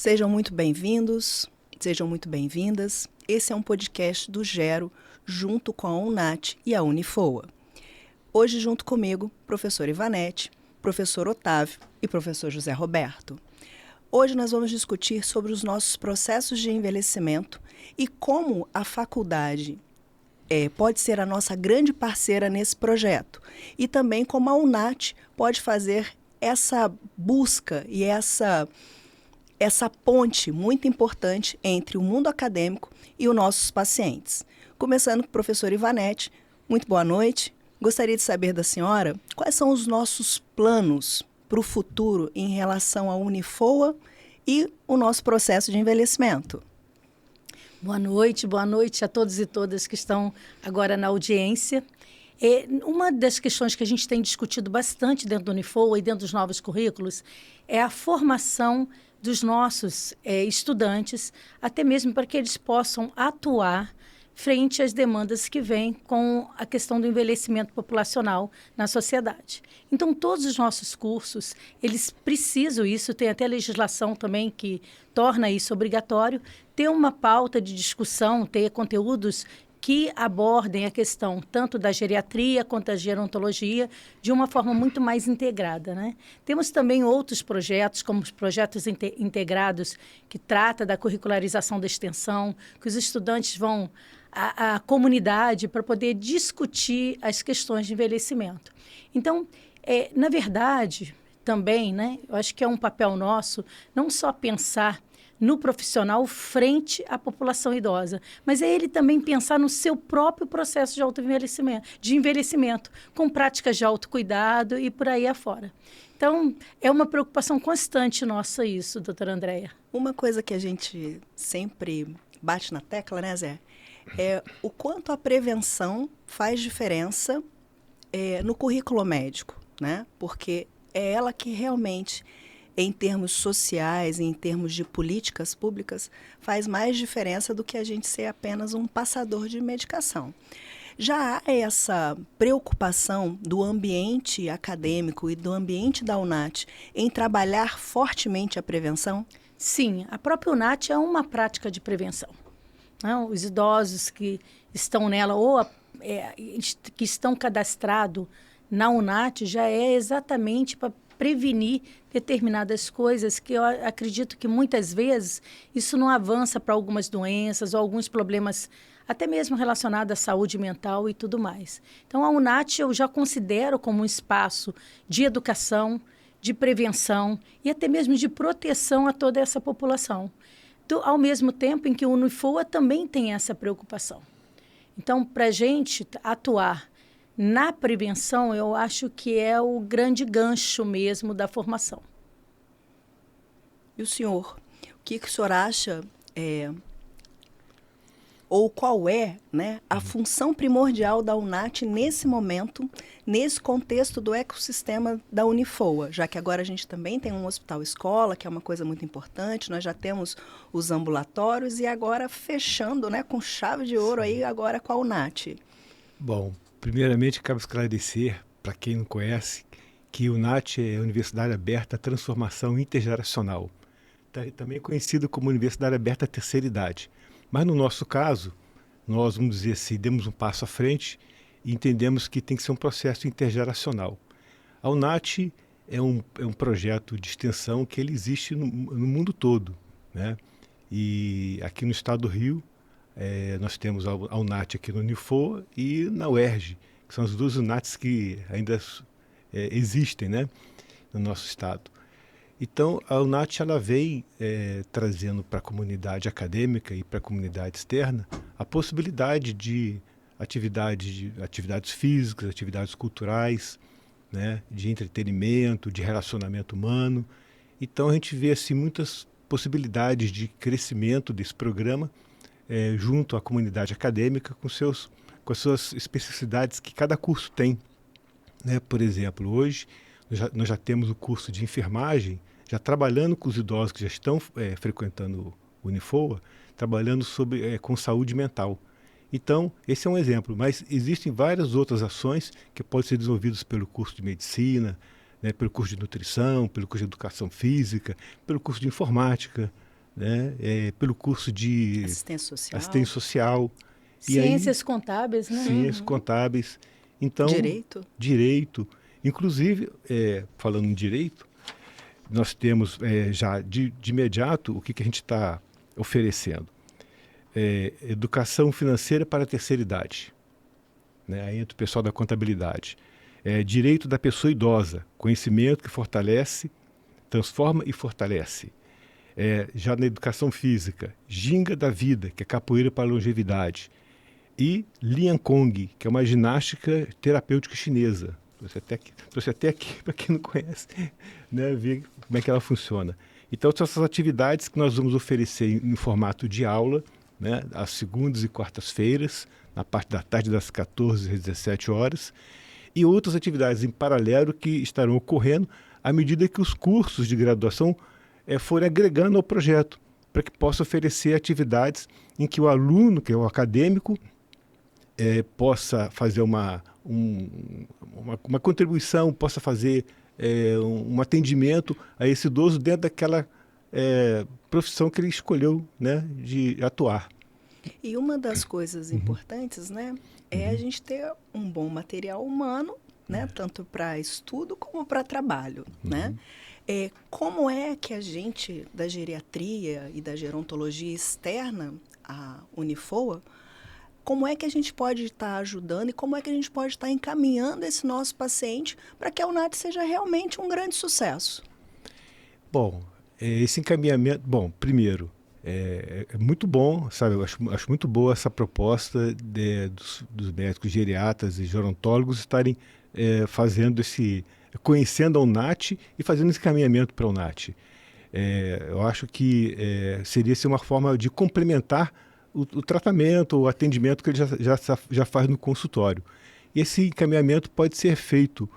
Sejam muito bem-vindos, sejam muito bem-vindas. Esse é um podcast do Gero, junto com a UNAT e a Unifoa. Hoje, junto comigo, professor Ivanete, professor Otávio e professor José Roberto. Hoje nós vamos discutir sobre os nossos processos de envelhecimento e como a faculdade pode ser a nossa grande parceira nesse projeto. E também como a UNAT pode fazer essa busca e essa ponte muito importante entre o mundo acadêmico e os nossos pacientes. Começando com o professor Ivanete, muito boa noite. Gostaria de saber da senhora quais são os nossos planos para o futuro em relação à Unifoa e o nosso processo de envelhecimento. Boa noite a todos e todas que estão agora na audiência. Uma das questões que a gente tem discutido bastante dentro do Unifoa e dentro dos novos currículos é a formação dos nossos estudantes, até mesmo para que eles possam atuar frente às demandas que vêm com a questão do envelhecimento populacional na sociedade. Então, todos os nossos cursos, eles precisam isso, tem até legislação também que torna isso obrigatório, ter uma pauta de discussão, ter conteúdos que abordem a questão tanto da geriatria quanto da gerontologia de uma forma muito mais integrada, né? Temos também outros projetos, como os projetos integrados, que trata da curricularização da extensão, que os estudantes vão à comunidade para poder discutir as questões de envelhecimento. Então, na verdade, também, né, eu acho que é um papel nosso não só pensar no profissional frente à população idosa, mas é ele também pensar no seu próprio processo de envelhecimento, com práticas de autocuidado e por aí afora. Então, é uma preocupação constante nossa isso, doutora Andréia. Uma coisa que a gente sempre bate na tecla, né, Zé? É o quanto a prevenção faz diferença no currículo médico, né? Porque é ela que realmente, em termos sociais, em termos de políticas públicas, faz mais diferença do que a gente ser apenas um passador de medicação. Já há essa preocupação do ambiente acadêmico e do ambiente da UNAT em trabalhar fortemente a prevenção? Sim, a própria UNAT é uma prática de prevenção. Não, os idosos que estão nela ou que estão cadastrados na UNAT já é exatamente para prevenir determinadas coisas que eu acredito que muitas vezes isso não avança para algumas doenças ou alguns problemas até mesmo relacionados à saúde mental e tudo mais. Então, a UNAT eu já considero como um espaço de educação, de prevenção e até mesmo de proteção a toda essa população. Ao mesmo tempo em que o Unifoa também tem essa preocupação. Então, para a gente atuar na prevenção, eu acho que é o grande gancho mesmo da formação. E o senhor? O que o senhor acha, ou qual é, né, a função primordial da UNAT nesse momento, nesse contexto do ecossistema da Unifoa, já que agora a gente também tem um hospital-escola, que é uma coisa muito importante, nós já temos os ambulatórios e agora fechando, né, com chave de ouro aí agora com a UNAT. Bom, primeiramente cabe esclarecer, para quem não conhece, que a UNAT é a Universidade Aberta à Transformação Intergeracional, também conhecido como Universidade Aberta à Terceira Idade. Mas no nosso caso, nós, vamos dizer assim, demos um passo à frente e entendemos que tem que ser um processo intergeracional. A UNAT é um projeto de extensão que ele existe no mundo todo, né? E aqui no estado do Rio, nós temos a UNAT aqui no Unifoa e na UERJ, que são as duas UNATs que ainda existem, né, no nosso estado. Então, a UNAT ela vem trazendo para a comunidade acadêmica e para a comunidade externa a possibilidade de atividades físicas, atividades culturais, né, de entretenimento, de relacionamento humano. Então, a gente vê assim, muitas possibilidades de crescimento desse programa junto à comunidade acadêmica com as suas especificidades que cada curso tem, né? Por exemplo, hoje nós já temos o curso de enfermagem, já trabalhando com os idosos que já estão frequentando o Unifoa, trabalhando com saúde mental. Então, esse é um exemplo, mas existem várias outras ações que podem ser desenvolvidas pelo curso de medicina, né, pelo curso de nutrição, pelo curso de educação física, pelo curso de informática, né? Pelo curso de assistência social. Ciências contábeis, né? Ciências contábeis. Então, direito. Inclusive, falando em direito, nós temos já de imediato o que a gente está oferecendo. Educação financeira para a terceira idade. Né? Aí entra o pessoal da contabilidade. Direito da pessoa idosa, conhecimento que fortalece, transforma e fortalece. Já na educação física, ginga da vida, que é capoeira para a longevidade. E Lian Kong, que é uma ginástica terapêutica chinesa. Trouxe até aqui para quem não conhece, né, ver como é que ela funciona. Então, são essas atividades que nós vamos oferecer em formato de aula, né, às segundas e quartas-feiras, na parte da tarde das 14 às 17 horas, e outras atividades em paralelo que estarão ocorrendo à medida que os cursos de graduação forem agregando ao projeto, para que possa oferecer atividades em que o aluno, que é o acadêmico, possa fazer uma contribuição, possa fazer um atendimento a esse idoso dentro daquela profissão que ele escolheu, né, de atuar. E uma das coisas importantes, né, é a gente ter um bom material humano, né, tanto para estudo como para trabalho, né? Como é que a gente, da geriatria e da gerontologia externa, a Unifoa, como é que a gente pode estar ajudando e como é que a gente pode estar encaminhando esse nosso paciente para que a UNAT seja realmente um grande sucesso? Bom, esse encaminhamento... Bom, primeiro, é muito bom, sabe? Eu acho muito boa essa proposta dos médicos geriatras e gerontólogos estarem fazendo conhecendo a UNAT e fazendo esse encaminhamento para a UNAT. Eu acho que seria uma forma de complementar o tratamento, o atendimento que ele já faz no consultório. E esse encaminhamento pode ser feito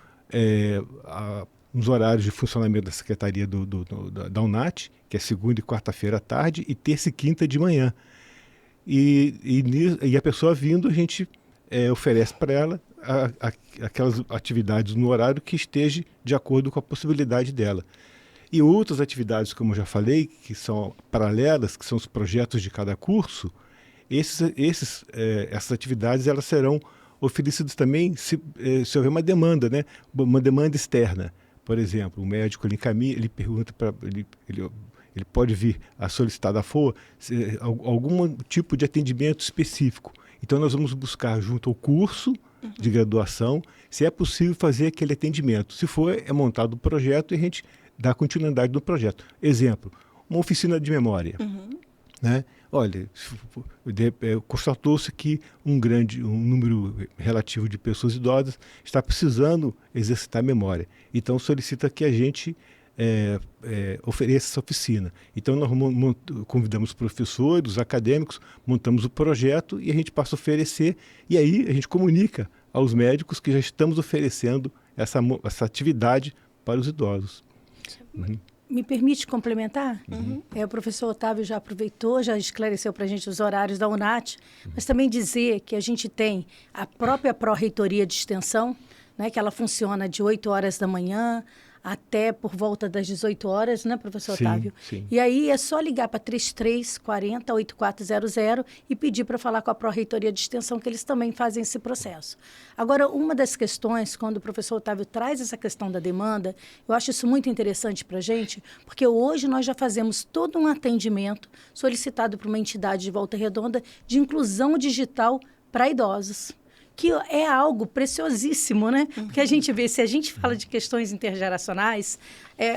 nos horários de funcionamento da Secretaria da UNAT, que é segunda e quarta-feira à tarde, e terça e quinta de manhã. E a pessoa vindo, a gente oferece para ela aquelas atividades no horário que esteja de acordo com a possibilidade dela. E outras atividades, como eu já falei, que são paralelas, que são os projetos de cada curso, essas atividades elas serão oferecidas também se houver uma demanda, né? Uma demanda externa. Por exemplo, o médico ele encaminha, ele pergunta para ele pode vir a solicitar da FOA algum tipo de atendimento específico. Então nós vamos buscar junto ao curso de graduação se é possível fazer aquele atendimento. Se for, é montado o projeto e a gente dá continuidade no projeto. Exemplo, uma oficina de memória. Né? Olha, constatou-se que um número relativo de pessoas idosas está precisando exercitar a memória. Então solicita que a gente ofereça essa oficina. Então nós convidamos professores, acadêmicos, montamos o projeto e a gente passa a oferecer, e aí a gente comunica aos médicos que já estamos oferecendo essa atividade para os idosos. Me permite complementar? O professor Otávio já aproveitou, já esclareceu para a gente os horários da UNAT, mas também dizer que a gente tem a própria Pró-Reitoria de Extensão, né, que ela funciona de 8 horas da manhã até por volta das 18 horas, né, professor Otávio? Sim. E aí é só ligar para 3340-8400 e pedir para falar com a Pró-Reitoria de Extensão, que eles também fazem esse processo. Agora, uma das questões, quando o professor Otávio traz essa questão da demanda, eu acho isso muito interessante para a gente, porque hoje nós já fazemos todo um atendimento solicitado por uma entidade de Volta Redonda de inclusão digital para idosos, que é algo preciosíssimo, né? Porque a gente vê, se a gente fala de questões intergeracionais,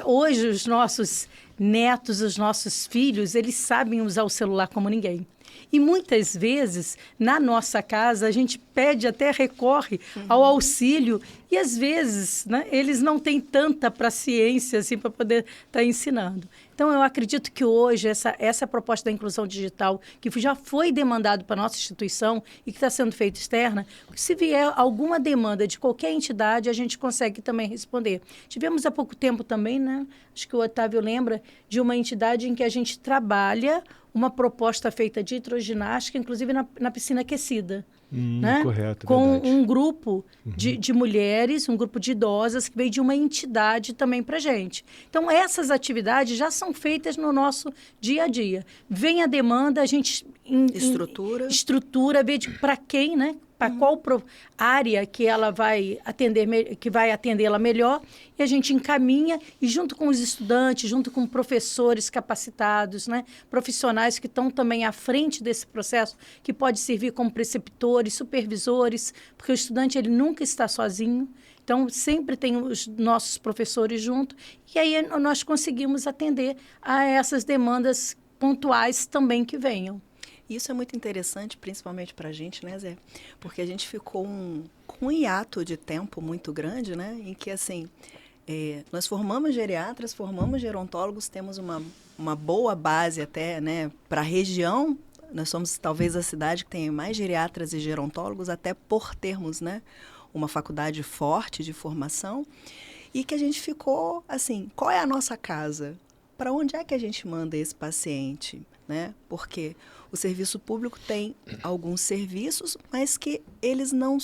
hoje os nossos netos, os nossos filhos, eles sabem usar o celular como ninguém. E muitas vezes, na nossa casa, a gente pede, até recorre ao auxílio, e às vezes, né, eles não têm tanta paciência assim, para poder estar ensinando. Então, eu acredito que hoje, essa proposta da inclusão digital, que já foi demandado para a nossa instituição e que está sendo feita externa, se vier alguma demanda de qualquer entidade, a gente consegue também responder. Tivemos há pouco tempo também, né, acho que o Otávio lembra, de uma entidade em que a gente trabalha uma proposta feita de hidroginástica, inclusive na piscina aquecida. né? Correto, Com verdade. um grupo de mulheres, um grupo de idosas que veio de uma entidade também para gente. Então, essas atividades já são feitas no nosso dia a dia. Vem a demanda, a gente estrutura, vê para quem, né? Para qual área que ela vai atender, que vai atendê-la melhor, e a gente encaminha, e junto com os estudantes, junto com professores capacitados, né, profissionais que estão também à frente desse processo, que pode servir como preceptores, supervisores, porque o estudante ele nunca está sozinho, então sempre tem os nossos professores junto, e aí nós conseguimos atender a essas demandas pontuais também que venham. Isso é muito interessante, principalmente para a gente, né, Zé? Porque a gente ficou com um hiato de tempo muito grande, né? Em que, assim, nós formamos geriatras, formamos gerontólogos, temos uma boa base até, né, para a região. Nós somos, talvez, a cidade que tem mais geriatras e gerontólogos, até por termos, né, uma faculdade forte de formação. E que a gente ficou, assim, qual é a nossa casa? Para onde é que a gente manda esse paciente, né? Porque o serviço público tem alguns serviços, mas que eles não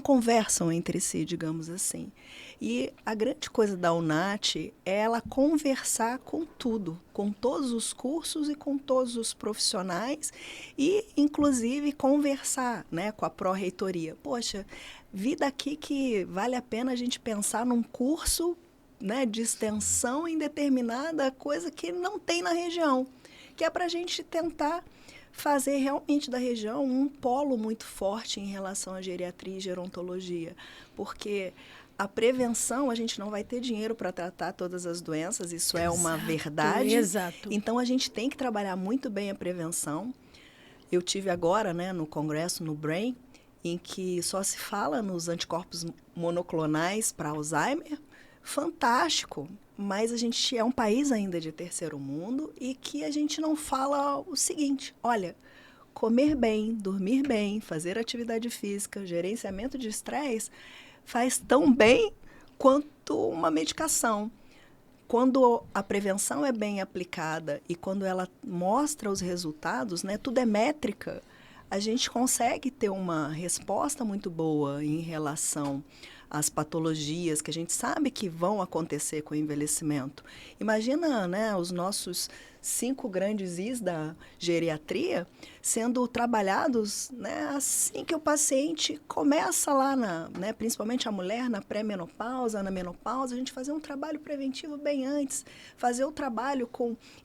conversam entre si, digamos assim. E a grande coisa da UNAT é ela conversar com tudo, com todos os cursos e com todos os profissionais e, inclusive, conversar, né, com a pró-reitoria. Poxa, vi daqui que vale a pena a gente pensar num curso, né, de extensão em determinada coisa que não tem na região, que é para a gente tentar fazer realmente da região um polo muito forte em relação à geriatria e gerontologia, porque a prevenção, a gente não vai ter dinheiro para tratar todas as doenças, isso é uma verdade. Exato. Então, a gente tem que trabalhar muito bem a prevenção. Eu tive agora, né, no congresso, no BRAIN, em que só se fala nos anticorpos monoclonais para Alzheimer. Fantástico, mas a gente é um país ainda de terceiro mundo e que a gente não fala o seguinte, olha, comer bem, dormir bem, fazer atividade física, gerenciamento de estresse, faz tão bem quanto uma medicação. Quando a prevenção é bem aplicada e quando ela mostra os resultados, né, tudo é métrica, a gente consegue ter uma resposta muito boa em relação às patologias que a gente sabe que vão acontecer com o envelhecimento. Imagina, né, os nossos 5 grandes Is da geriatria sendo trabalhados, né, assim que o paciente começa lá, né, principalmente a mulher, na pré-menopausa, na menopausa, a gente fazer um trabalho preventivo bem antes, fazer o trabalho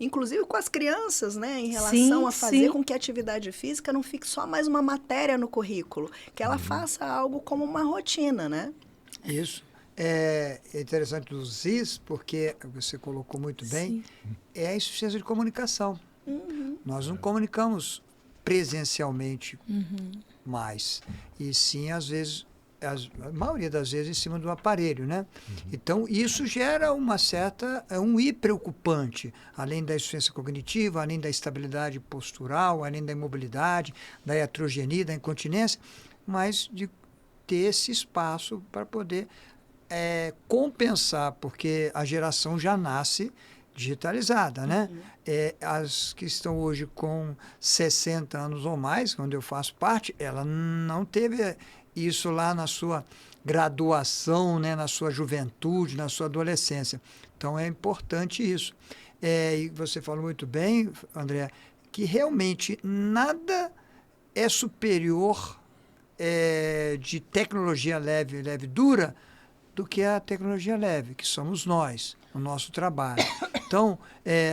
inclusive com as crianças, né, em relação a fazer com que a atividade física não fique só mais uma matéria no currículo, que ela faça algo como uma rotina, né? Isso. É interessante dos IS, porque você colocou muito bem, é a insuficiência de comunicação. Nós não comunicamos presencialmente mais, e sim, às vezes, a maioria das vezes, em cima do aparelho, né? Então, isso gera um I preocupante, além da insuficiência cognitiva, além da estabilidade postural, além da imobilidade, da iatrogenia, da incontinência, mas de ter esse espaço para poder compensar, porque a geração já nasce digitalizada, né? As que estão hoje com 60 anos ou mais, quando eu faço parte, ela não teve isso lá na sua graduação, né? Na sua juventude, na sua adolescência. Então, é importante isso. E você falou muito bem, André, que realmente nada é superior de tecnologia leve dura do que a tecnologia leve, que somos nós, o nosso trabalho. Então,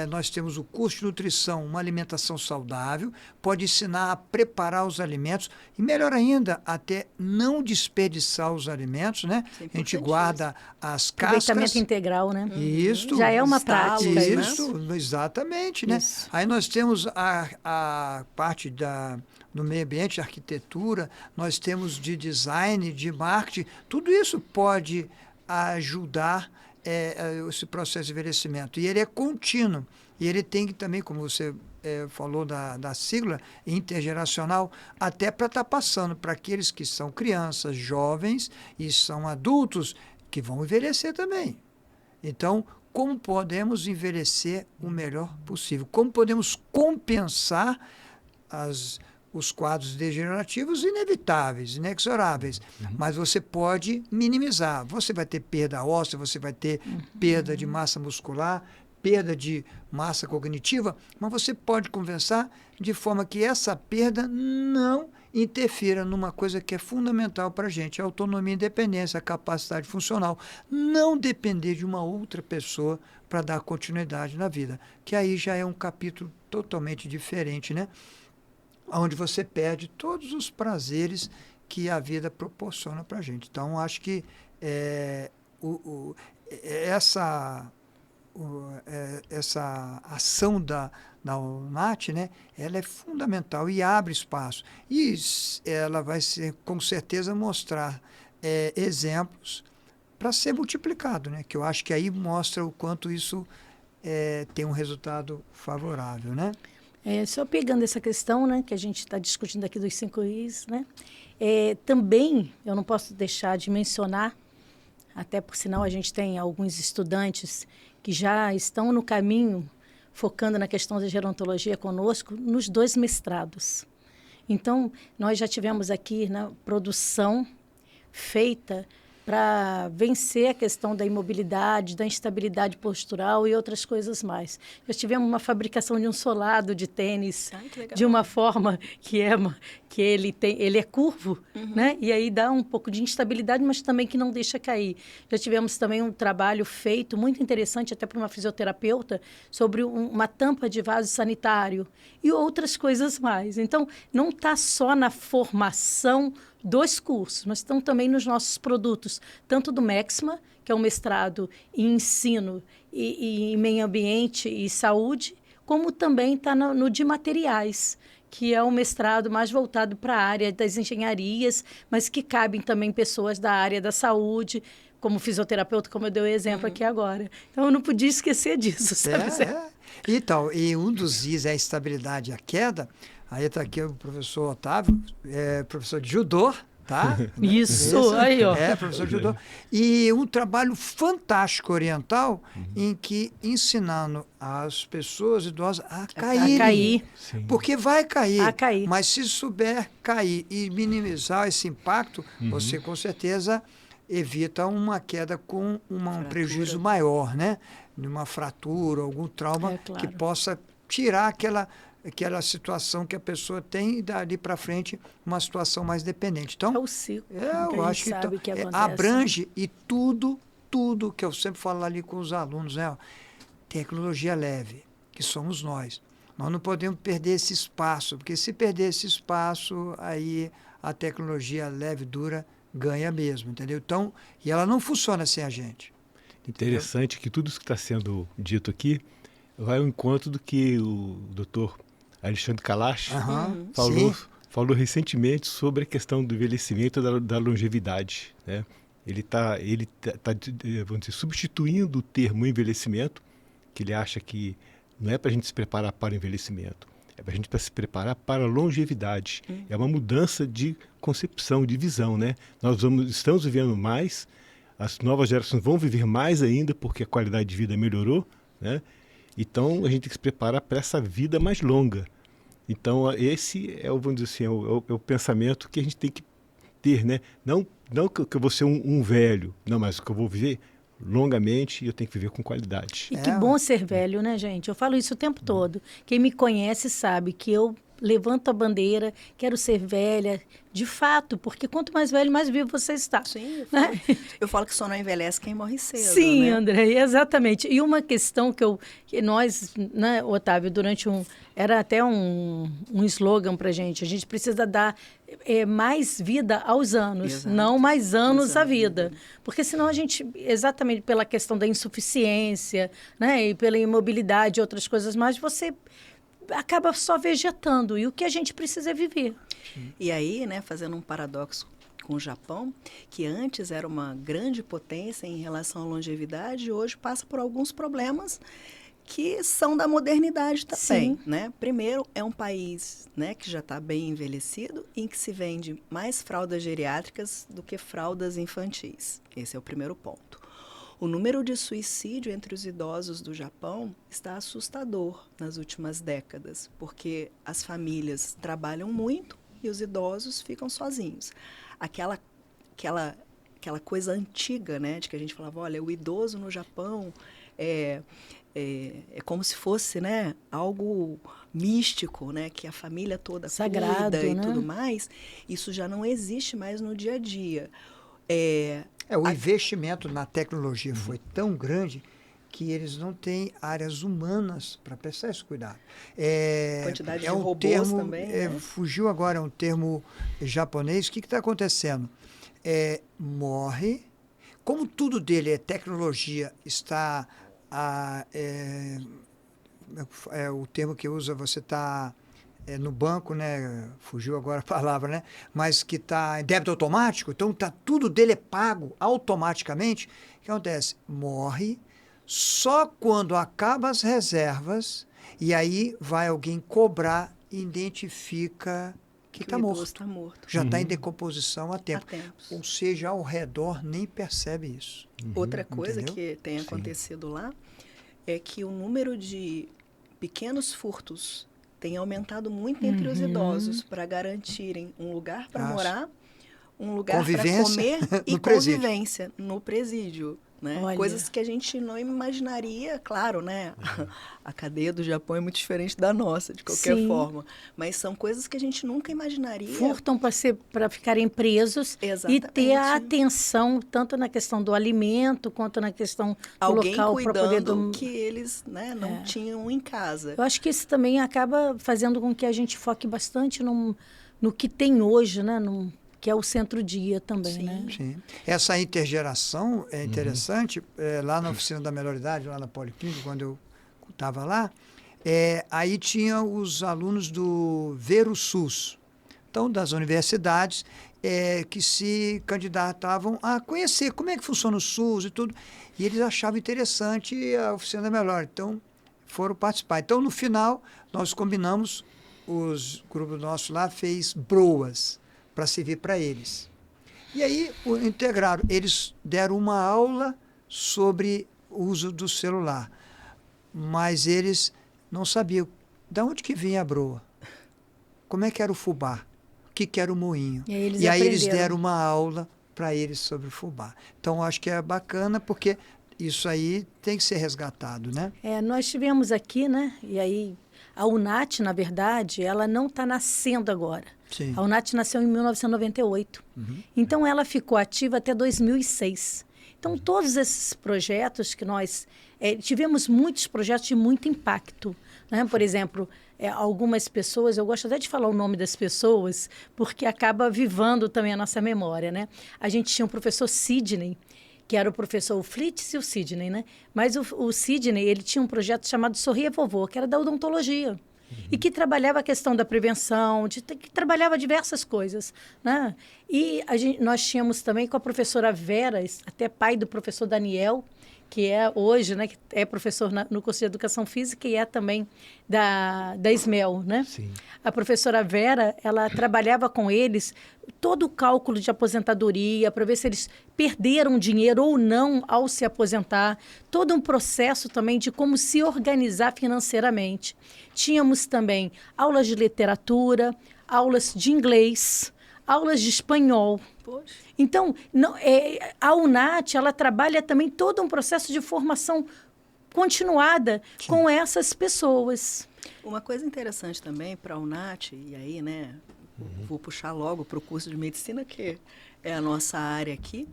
nós temos o curso de nutrição, uma alimentação saudável, pode ensinar a preparar os alimentos e, melhor ainda, até não desperdiçar os alimentos, né? A gente guarda as cascas. Aproveitamento integral, né? Isso. Já é uma prática. Isso, né? Exatamente, né? Isso. Aí nós temos a parte do meio ambiente, arquitetura, nós temos de design, de marketing, tudo isso pode ajudar esse processo de envelhecimento. E ele é contínuo. E ele tem que também, como você falou da sigla, intergeracional, até para estar passando para aqueles que são crianças, jovens e são adultos, que vão envelhecer também. Então, como podemos envelhecer o melhor possível? Como podemos compensar as os quadros degenerativos inevitáveis, inexoráveis, mas você pode minimizar. Você vai ter perda óssea, você vai ter perda de massa muscular, perda de massa cognitiva, mas você pode compensar de forma que essa perda não interfira numa coisa que é fundamental para a gente, a autonomia e independência, a capacidade funcional. Não depender de uma outra pessoa para dar continuidade na vida, que aí já é um capítulo totalmente diferente, né? Onde você perde todos os prazeres que a vida proporciona para a gente. Então, acho que essa ação da UNAT, né, ela é fundamental e abre espaço. E ela vai com certeza mostrar exemplos para ser multiplicado, né, que eu acho que aí mostra o quanto isso tem um resultado favorável, né? Só pegando essa questão, né, que a gente está discutindo aqui dos 5 Is, né, também eu não posso deixar de mencionar, até por sinal a gente tem alguns estudantes que já estão no caminho, focando na questão da gerontologia conosco, nos 2 mestrados. Então, nós já tivemos aqui na produção feita para vencer a questão da imobilidade, da instabilidade postural e outras coisas mais. Já tivemos uma fabricação de um solado de tênis de uma forma que ele é curvo, né? E aí dá um pouco de instabilidade, mas também que não deixa cair. Já tivemos também um trabalho feito muito interessante, até para uma fisioterapeuta, sobre uma tampa de vaso sanitário e outras coisas mais. Então, não está só na formação dos cursos, mas estão também nos nossos produtos, tanto do MEXMA, que é um mestrado em ensino e em meio ambiente e saúde, como também está no de materiais, que é um mestrado mais voltado para a área das engenharias, mas que cabem também pessoas da área da saúde, como fisioterapeuta, como eu dei o exemplo aqui agora. Então, eu não podia esquecer disso, sabe? Então, e um dos Is é a estabilidade e a queda. Aí está aqui o professor Otávio, professor de judô, tá? Isso, aí, ó. Professor de judô. E um trabalho fantástico oriental em que ensinando as pessoas idosas a caírem. A cair. Sim. Porque vai cair. A cair. Mas se souber cair e minimizar esse impacto, você com certeza evita uma queda com um prejuízo maior, né? De uma fratura, algum trauma que possa tirar aquela situação que a pessoa tem e dali para frente uma situação mais dependente. Então, é o ciclo. Eu acho que abrange e tudo que eu sempre falo ali com os alunos, né? Tecnologia leve, que somos nós. Nós não podemos perder esse espaço, porque se perder esse espaço, aí a tecnologia leve, dura, ganha mesmo, entendeu? Então, e ela não funciona sem a gente. Interessante que tudo isso que está sendo dito aqui vai ao encontro do que o doutor Alexandre Kalash falou recentemente sobre a questão do envelhecimento e da longevidade, né? Ele está vamos dizer, substituindo o termo envelhecimento, que ele acha que não é para a gente se preparar para o envelhecimento, é para a gente se preparar para a longevidade. É uma mudança de concepção, de visão, né? Estamos vivendo mais, as novas gerações vão viver mais ainda porque a qualidade de vida melhorou, né? Então, a gente tem que se preparar para essa vida mais longa. Então, esse é, vamos dizer assim, é o pensamento que a gente tem que ter, né? Não que eu vou ser um velho, não, mas que eu vou viver longamente e eu tenho que viver com qualidade. E que bom ser velho, né, gente? Eu falo isso o tempo todo. Quem me conhece sabe que eu levanto a bandeira, quero ser velha, de fato, porque quanto mais velho, mais vivo você está. Sim, né? eu falo que só não envelhece quem morre cedo. Sim, né? André, exatamente. E uma questão que nós, né, Otávio, era até um slogan para a gente precisa dar mais vida aos anos, Exato. não mais anos à vida. Porque senão a gente, exatamente pela questão da insuficiência, né, e pela imobilidade e outras coisas mais, você acaba só vegetando, e o que a gente precisa é viver. E aí, né, fazendo um paradoxo com o Japão, que antes era uma grande potência em relação à longevidade, hoje passa por alguns problemas que são da modernidade também. Né? Primeiro, é um país, né, que já está bem envelhecido, em que se vende mais fraldas geriátricas do que fraldas infantis. Esse é o primeiro ponto. O número de suicídio entre os idosos do Japão está assustador nas últimas décadas, porque as famílias trabalham muito e os idosos ficam sozinhos. Aquela coisa antiga, né, de que a gente falava, olha, o idoso no Japão é como se fosse, né, algo místico, né, que a família toda sagrado, cuida e né? tudo mais. Isso já não existe mais no dia a dia. O investimento na tecnologia foi tão grande que eles não têm áreas humanas para prestar esse cuidado. Quantidade de um robôs termo, também, né? Fugiu agora um termo japonês. O que está acontecendo? Morre. Como tudo dele é tecnologia, está... o termo que usa, você está no banco, né? Fugiu agora a palavra, né? Mas que está em débito automático, então tudo dele é pago automaticamente. O que acontece? Morre só quando acaba as reservas e aí vai alguém cobrar e identifica que está morto. Tá morto. Já está em decomposição há tempo. Há tempos. Ou seja, ao redor nem percebe isso. Outra coisa Entendeu? que tem acontecido lá é que o número de pequenos furtos tem aumentado muito entre os idosos para garantirem um lugar para morar, um lugar para comer e convivência no presídio. Né? Olha. Coisas que a gente não imaginaria, claro, né? A cadeia do Japão é muito diferente da nossa, de qualquer Sim. forma. Mas são coisas que a gente nunca imaginaria. Furtam para ficarem presos. Exatamente. E ter a atenção, tanto na questão do alimento, quanto na questão do alguém local para poder... cuidando que eles, né, não tinham em casa. Eu acho que isso também acaba fazendo com que a gente foque bastante no que tem hoje, né? Que é o centro-dia também, Sim. né? Sim. Essa intergeração é interessante. Lá na Oficina da Melhor Idade, lá na Policlínica, quando eu estava lá, aí tinha os alunos do VeroSUS, então das universidades, que se candidatavam a conhecer como é que funciona o SUS e tudo. E eles achavam interessante a Oficina da Melhor, então foram participar. Então, no final, nós combinamos, os grupos nossos lá fez broas, para servir para eles. E aí, integraram. Eles deram uma aula sobre o uso do celular, mas eles não sabiam de onde que vinha a broa, como é que era o fubá, o que era o moinho. E aí eles deram uma aula para eles sobre o fubá. Então, acho que é bacana, porque isso aí tem que ser resgatado, né? Nós tivemos aqui, né? E aí, a UNAT, na verdade, ela não está nascendo agora. Sim. A UNAT nasceu em 1998. Então, ela ficou ativa até 2006. Então, todos esses projetos que nós... tivemos muitos projetos de muito impacto. Né? Por exemplo, algumas pessoas... Eu gosto até de falar o nome das pessoas, porque acaba avivando também a nossa memória. Né? A gente tinha um professor Sidney, que era o professor Flitz e o Sidney. Né? Mas o Sidney, ele tinha um projeto chamado Sorria Vovô, que era da odontologia. E que trabalhava a questão da prevenção, que trabalhava diversas coisas. Né? E nós tínhamos também com a professora Vera, até pai do professor Daniel, que é hoje, né, que é professor no curso de Educação Física e é também da SMEL. Né? Sim. A professora Vera, ela trabalhava com eles todo o cálculo de aposentadoria, para ver se eles perderam dinheiro ou não ao se aposentar, todo um processo também de como se organizar financeiramente. Tínhamos também aulas de literatura, aulas de inglês, aulas de espanhol. Poxa. Então, a UNAT, ela trabalha também todo um processo de formação continuada com essas pessoas. Uma coisa interessante também para a UNAT, e aí, né, vou puxar logo para o curso de medicina, que é a nossa área aqui,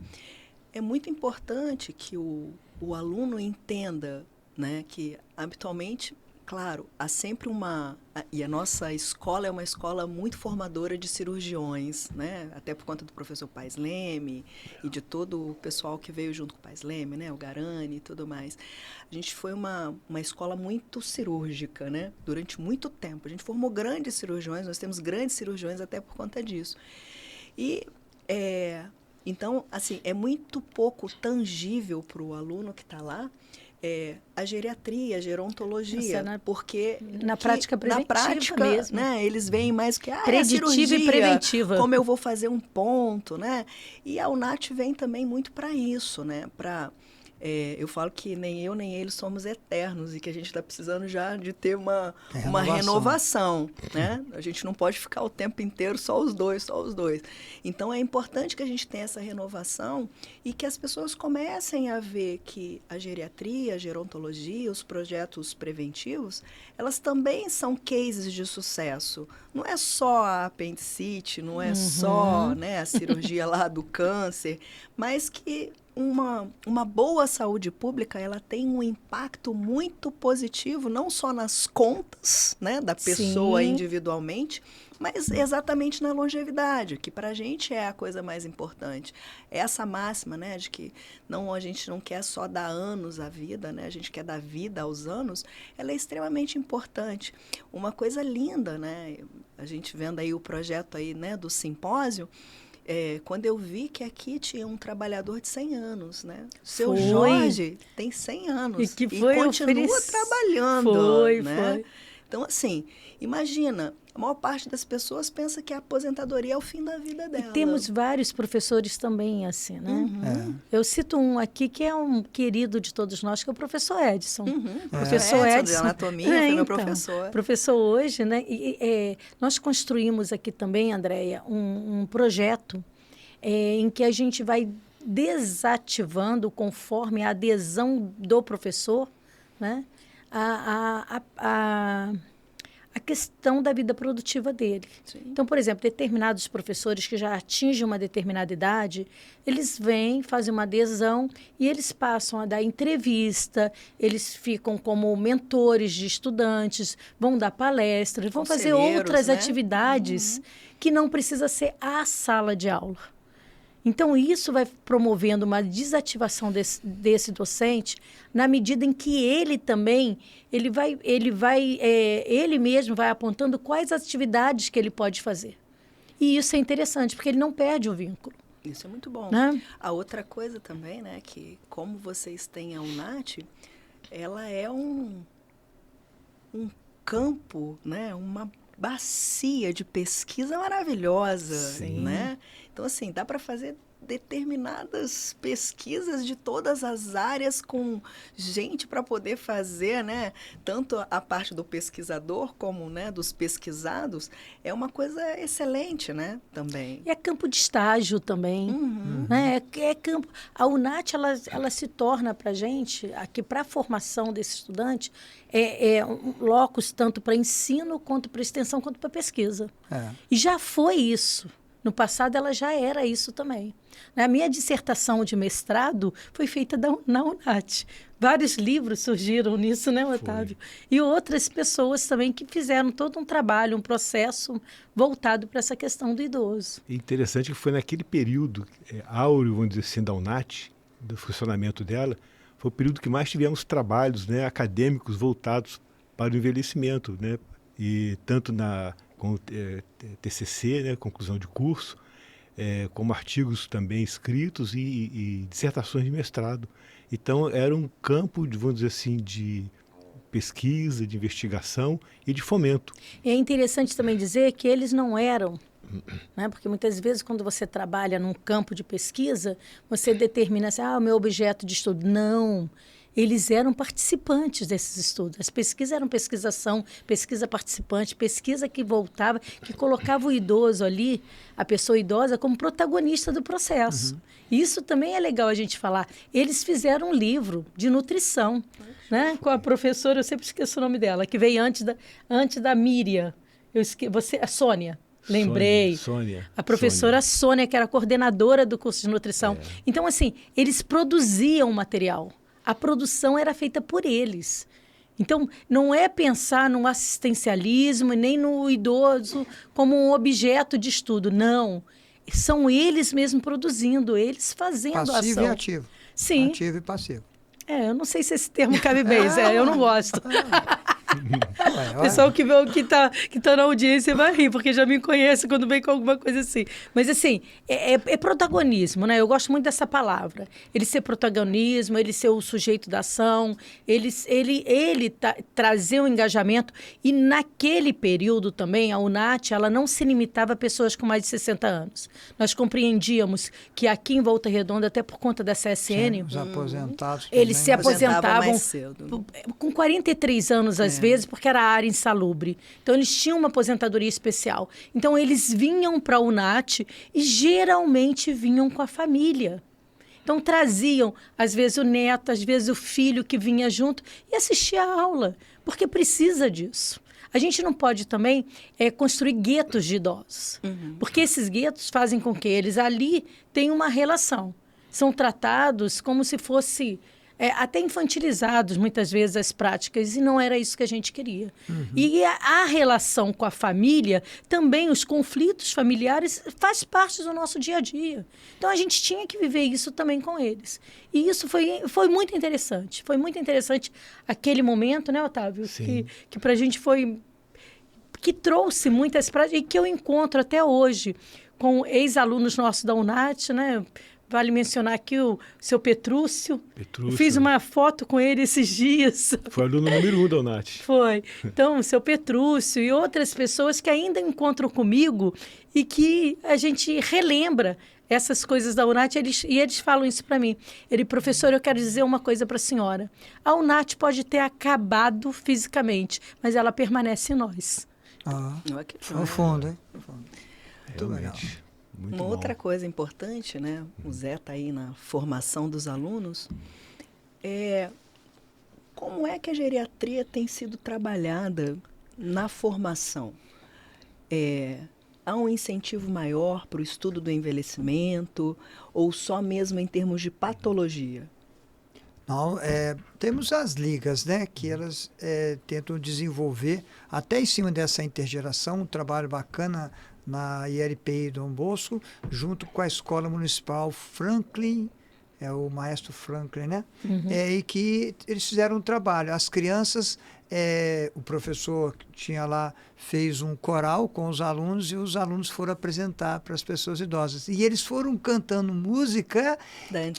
é muito importante que o aluno entenda, né, que habitualmente, claro, há sempre e a nossa escola é uma escola muito formadora de cirurgiões, né? Até por conta do professor Paes Leme e de todo o pessoal que veio junto com o Paes Leme, né? O Garani e tudo mais. A gente foi uma escola muito cirúrgica, né? Durante muito tempo. A gente formou grandes cirurgiões, nós temos grandes cirurgiões até por conta disso. E, então, assim, é muito pouco tangível para o aluno que está lá, a geriatria, a gerontologia, porque na prática preventiva mesmo, né, eles veem mais que preditiva e preventiva, como eu vou fazer um ponto, né? E a UNAT vem também muito para isso, né? Para Eu falo que nem eu nem ele somos eternos e que a gente está precisando já de ter uma renovação, né? A gente não pode ficar o tempo inteiro só os dois. Então, é importante que a gente tenha essa renovação e que as pessoas comecem a ver que a geriatria, a gerontologia, os projetos preventivos, elas também são cases de sucesso. Não é só a apendicite, não é só, né, a cirurgia lá do câncer, mas que uma boa saúde pública, ela tem um impacto muito positivo, não só nas contas, né, da pessoa individualmente, mas exatamente na longevidade, que para a gente é a coisa mais importante. Essa máxima, né, de que a gente não quer só dar anos à vida, né, a gente quer dar vida aos anos, ela é extremamente importante. Uma coisa linda, né, a gente vendo aí o projeto aí, né, do simpósio, quando eu vi que aqui tinha um trabalhador de 100 anos, né? Seu Jorge tem 100 anos e continua trabalhando, né? Foi. Então, assim, imagina, a maior parte das pessoas pensa que a aposentadoria é o fim da vida dela. E temos vários professores também assim, né? Eu cito um aqui que é um querido de todos nós, que é o professor Edson. Professor Edson. De anatomia, foi meu professor. Professor hoje, né? Nós construímos aqui também, Andréia, um projeto em que a gente vai desativando, conforme a adesão do professor, né? A questão da vida produtiva dele. Sim. Então, por exemplo, determinados professores que já atingem uma determinada idade, eles vêm, fazem uma adesão e eles passam a dar entrevista, eles ficam como mentores de estudantes, vão dar palestras, vão fazer outras atividades que não precisa ser a sala de aula. Então, isso vai promovendo uma desativação desse docente na medida em que ele também, ele mesmo vai apontando quais atividades que ele pode fazer. E isso é interessante, porque ele não perde o vínculo. Isso é muito bom. Né? A outra coisa também, né, que como vocês têm a UNAT, ela é um campo, né, uma bacia de pesquisa maravilhosa, né? Então, assim, dá para fazer determinadas pesquisas de todas as áreas com gente para poder fazer, né? Tanto a parte do pesquisador como, né, dos pesquisados. É uma coisa excelente, né? Também. E é campo de estágio também. Né? É campo. A UNAT, ela se torna para a gente, aqui para a formação desse estudante, um locus tanto para ensino, quanto para extensão, quanto para pesquisa. E já foi isso. No passado, ela já era isso também. A minha dissertação de mestrado foi feita na UNAT. Vários livros surgiram nisso, né, Otávio? E outras pessoas também que fizeram todo um trabalho, um processo voltado para essa questão do idoso. É interessante que foi naquele período áureo, vamos dizer assim, da UNAT, do funcionamento dela, foi o período que mais tivemos trabalhos, né, acadêmicos voltados para o envelhecimento, né? E tanto com TCC, né, conclusão de curso, como artigos também escritos e dissertações de mestrado. Então, era um campo, vamos dizer assim, de pesquisa, de investigação e de fomento. É interessante também dizer que eles não eram, né, porque muitas vezes quando você trabalha num campo de pesquisa, você determina assim, o meu objeto de estudo. Não. Eles eram participantes desses estudos. As pesquisas eram pesquisa participante, pesquisa que voltava, que colocava o idoso ali, a pessoa idosa, como protagonista do processo. Isso também é legal a gente falar. Eles fizeram um livro de nutrição, né, com a professora, eu sempre esqueço o nome dela, que veio antes da Miriam. A Sônia. Lembrei. Sônia. A professora Sônia, que era coordenadora do curso de nutrição. Então, assim, eles produziam material. A produção era feita por eles. Então, não é pensar no assistencialismo nem no idoso como um objeto de estudo. Não. São eles mesmos produzindo, eles fazendo a ação. Passivo e ativo. Sim. Ativo e passivo. Eu não sei se esse termo cabe bem, eu não gosto. O pessoal que tá na audiência vai rir, porque já me conhece quando vem com alguma coisa assim. Mas, assim, é protagonismo, né? Eu gosto muito dessa palavra. Ele ser protagonismo, ele ser o sujeito da ação, ele trazer o engajamento. E naquele período também, a UNAT, ela não se limitava a pessoas com mais de 60 anos. Nós compreendíamos que aqui em Volta Redonda, até por conta da CSN, os aposentados eles se aposentavam mais cedo. com 43 anos, às vezes, porque era área insalubre. Então, eles tinham uma aposentadoria especial. Então, eles vinham para a UNAT e geralmente vinham com a família. Então, traziam, às vezes, o neto, às vezes, o filho que vinha junto e assistia a aula, porque precisa disso. A gente não pode também construir guetos de idosos, porque esses guetos fazem com que eles ali tenham uma relação. São tratados como se fosse até infantilizados, muitas vezes, as práticas, e não era isso que a gente queria. E a relação com a família, também os conflitos familiares, faz parte do nosso dia a dia. Então, a gente tinha que viver isso também com eles. E isso foi muito interessante. Foi muito interessante aquele momento, né, Otávio? Sim. Que para a gente foi... que trouxe muitas práticas e que eu encontro até hoje com ex-alunos nossos da UNAT, né? Vale mencionar aqui o seu Petrúcio. Eu fiz uma foto com ele esses dias. Foi aluno número 1 da UNAT. Foi. Então, o seu Petrúcio e outras pessoas que ainda encontram comigo e que a gente relembra essas coisas da UNAT, eles falam isso para mim. Professor, eu quero dizer uma coisa para a senhora. A UNAT pode ter acabado fisicamente, mas ela permanece em nós. Profundo, hein? Muito legal. Uma outra coisa importante, né? O Zé está aí na formação dos alunos. Como é que a geriatria tem sido trabalhada na formação? Há um incentivo maior para o estudo do envelhecimento ou só mesmo em termos de patologia? Não, temos as ligas, né, que elas tentam desenvolver, até em cima dessa intergeração, um trabalho bacana na IRPI Dom Bosco, junto com a Escola Municipal Franklin, o maestro Franklin, né? E que eles fizeram um trabalho. As crianças, o professor que tinha lá fez um coral com os alunos e os alunos foram apresentar para as pessoas idosas. E eles foram cantando música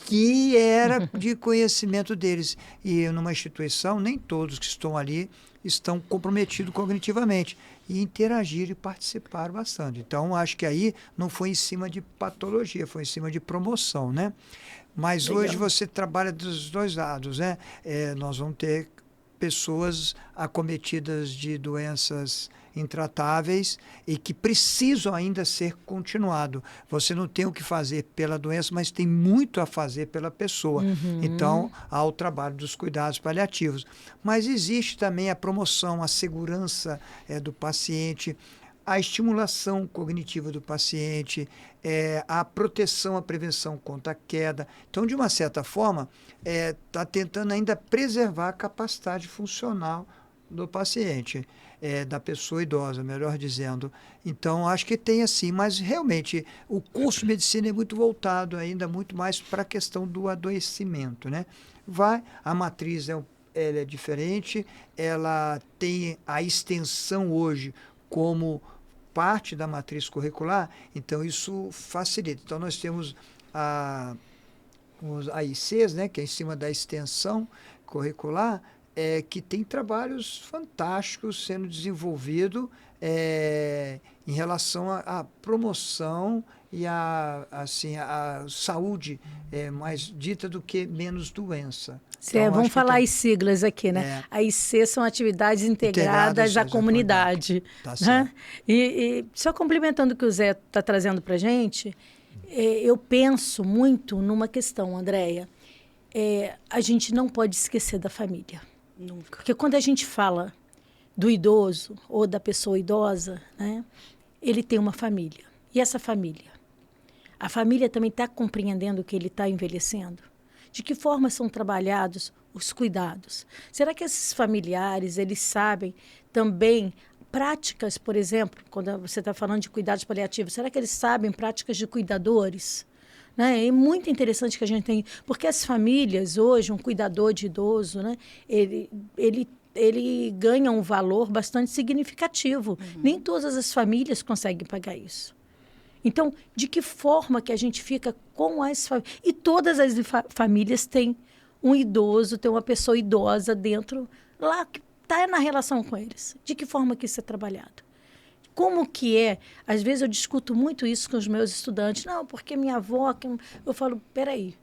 que era de conhecimento deles. E numa instituição, nem todos que estão ali estão comprometidos cognitivamente. E interagiram e participaram bastante. Então, acho que aí não foi em cima de patologia, foi em cima de promoção, né? Mas legal. Hoje você trabalha dos dois lados, né? Nós vamos ter pessoas acometidas de doenças intratáveis e que precisam ainda ser continuado. Você não tem o que fazer pela doença, mas tem muito a fazer pela pessoa. Então, há o trabalho dos cuidados paliativos. Mas existe também a promoção, a segurança do paciente, a estimulação cognitiva do paciente, a proteção, a prevenção contra a queda. Então, de uma certa forma, está tentando ainda preservar a capacidade funcional do paciente, da pessoa idosa, melhor dizendo. Então, acho que tem assim, mas realmente o curso de medicina é muito voltado ainda muito mais para a questão do adoecimento, né? A matriz ela é diferente, ela tem a extensão hoje como parte da matriz curricular, então isso facilita. Então, nós temos os AICs, né, que é em cima da extensão curricular, que tem trabalhos fantásticos sendo desenvolvidos em relação à promoção e a saúde mais dita do que menos doença. Então, vamos falar as siglas aqui, né? AIC são atividades integradas à comunidade. Tá certo. Né? E só complementando o que o Zé está trazendo para a gente, eu penso muito numa questão, Andréia. A gente não pode esquecer da família. Nunca. Porque quando a gente fala do idoso ou da pessoa idosa, né, ele tem uma família. E essa família? A família também está compreendendo que ele está envelhecendo? De que forma são trabalhados os cuidados? Será que esses familiares, eles sabem também práticas, por exemplo, quando você está falando de cuidados paliativos, será que eles sabem práticas de cuidadores? Né? É muito interessante que a gente tem, porque as famílias hoje, um cuidador de idoso, né, ele ele ganha um valor bastante significativo. Nem todas as famílias conseguem pagar isso. Então, de que forma que a gente fica com as famílias? E todas as famílias têm um idoso, tem uma pessoa idosa dentro, lá que está na relação com eles. De que forma que isso é trabalhado? Como que é? Às vezes eu discuto muito isso com os meus estudantes. Não, porque minha avó... Eu falo, peraí,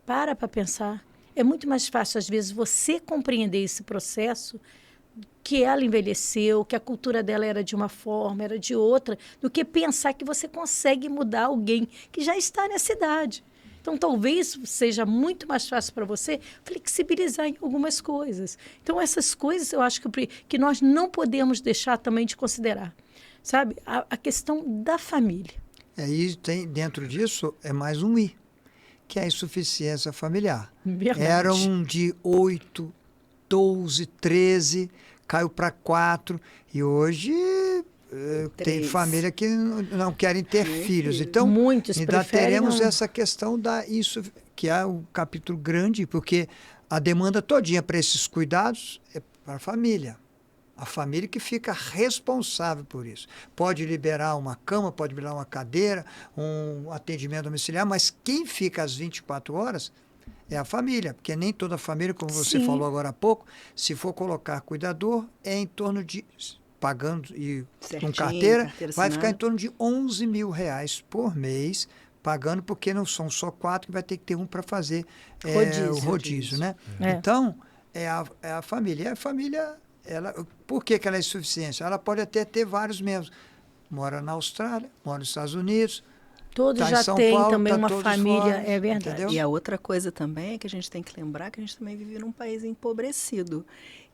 para pensar. É muito mais fácil, às vezes, você compreender esse processo, que ela envelheceu, que a cultura dela era de uma forma, era de outra, do que pensar que você consegue mudar alguém que já está nessa idade. Então, talvez seja muito mais fácil para você flexibilizar em algumas coisas. Então, essas coisas eu acho que nós não podemos deixar também de considerar. Sabe? A questão da família. E tem, dentro disso, é mais um I, que é a insuficiência familiar. Verdade. Eram de 8, 12, 13, caiu para 4, e hoje tem família que não querem ter filhos. Então, muitos ainda teremos essa questão que é um capítulo grande, porque a demanda todinha para esses cuidados é para a família. A família que fica responsável por isso. Pode liberar uma cama, pode liberar uma cadeira, um atendimento domiciliar, mas quem fica às 24 horas é a família, porque nem toda família, como você falou agora há pouco, se for colocar cuidador, é em torno de, pagando e com carteira vai ficar em torno de R$11 mil por mês, pagando, porque não são só 4, que vai ter que ter um para fazer o rodízio, né? Então, é a família. E a família... por que ela é insuficiente? Ela pode até ter vários membros. Mora na Austrália, mora nos Estados Unidos. Todos já têm também uma família, fora, é verdade. Entendeu? E a outra coisa também é que a gente tem que lembrar que a gente também vive num país empobrecido,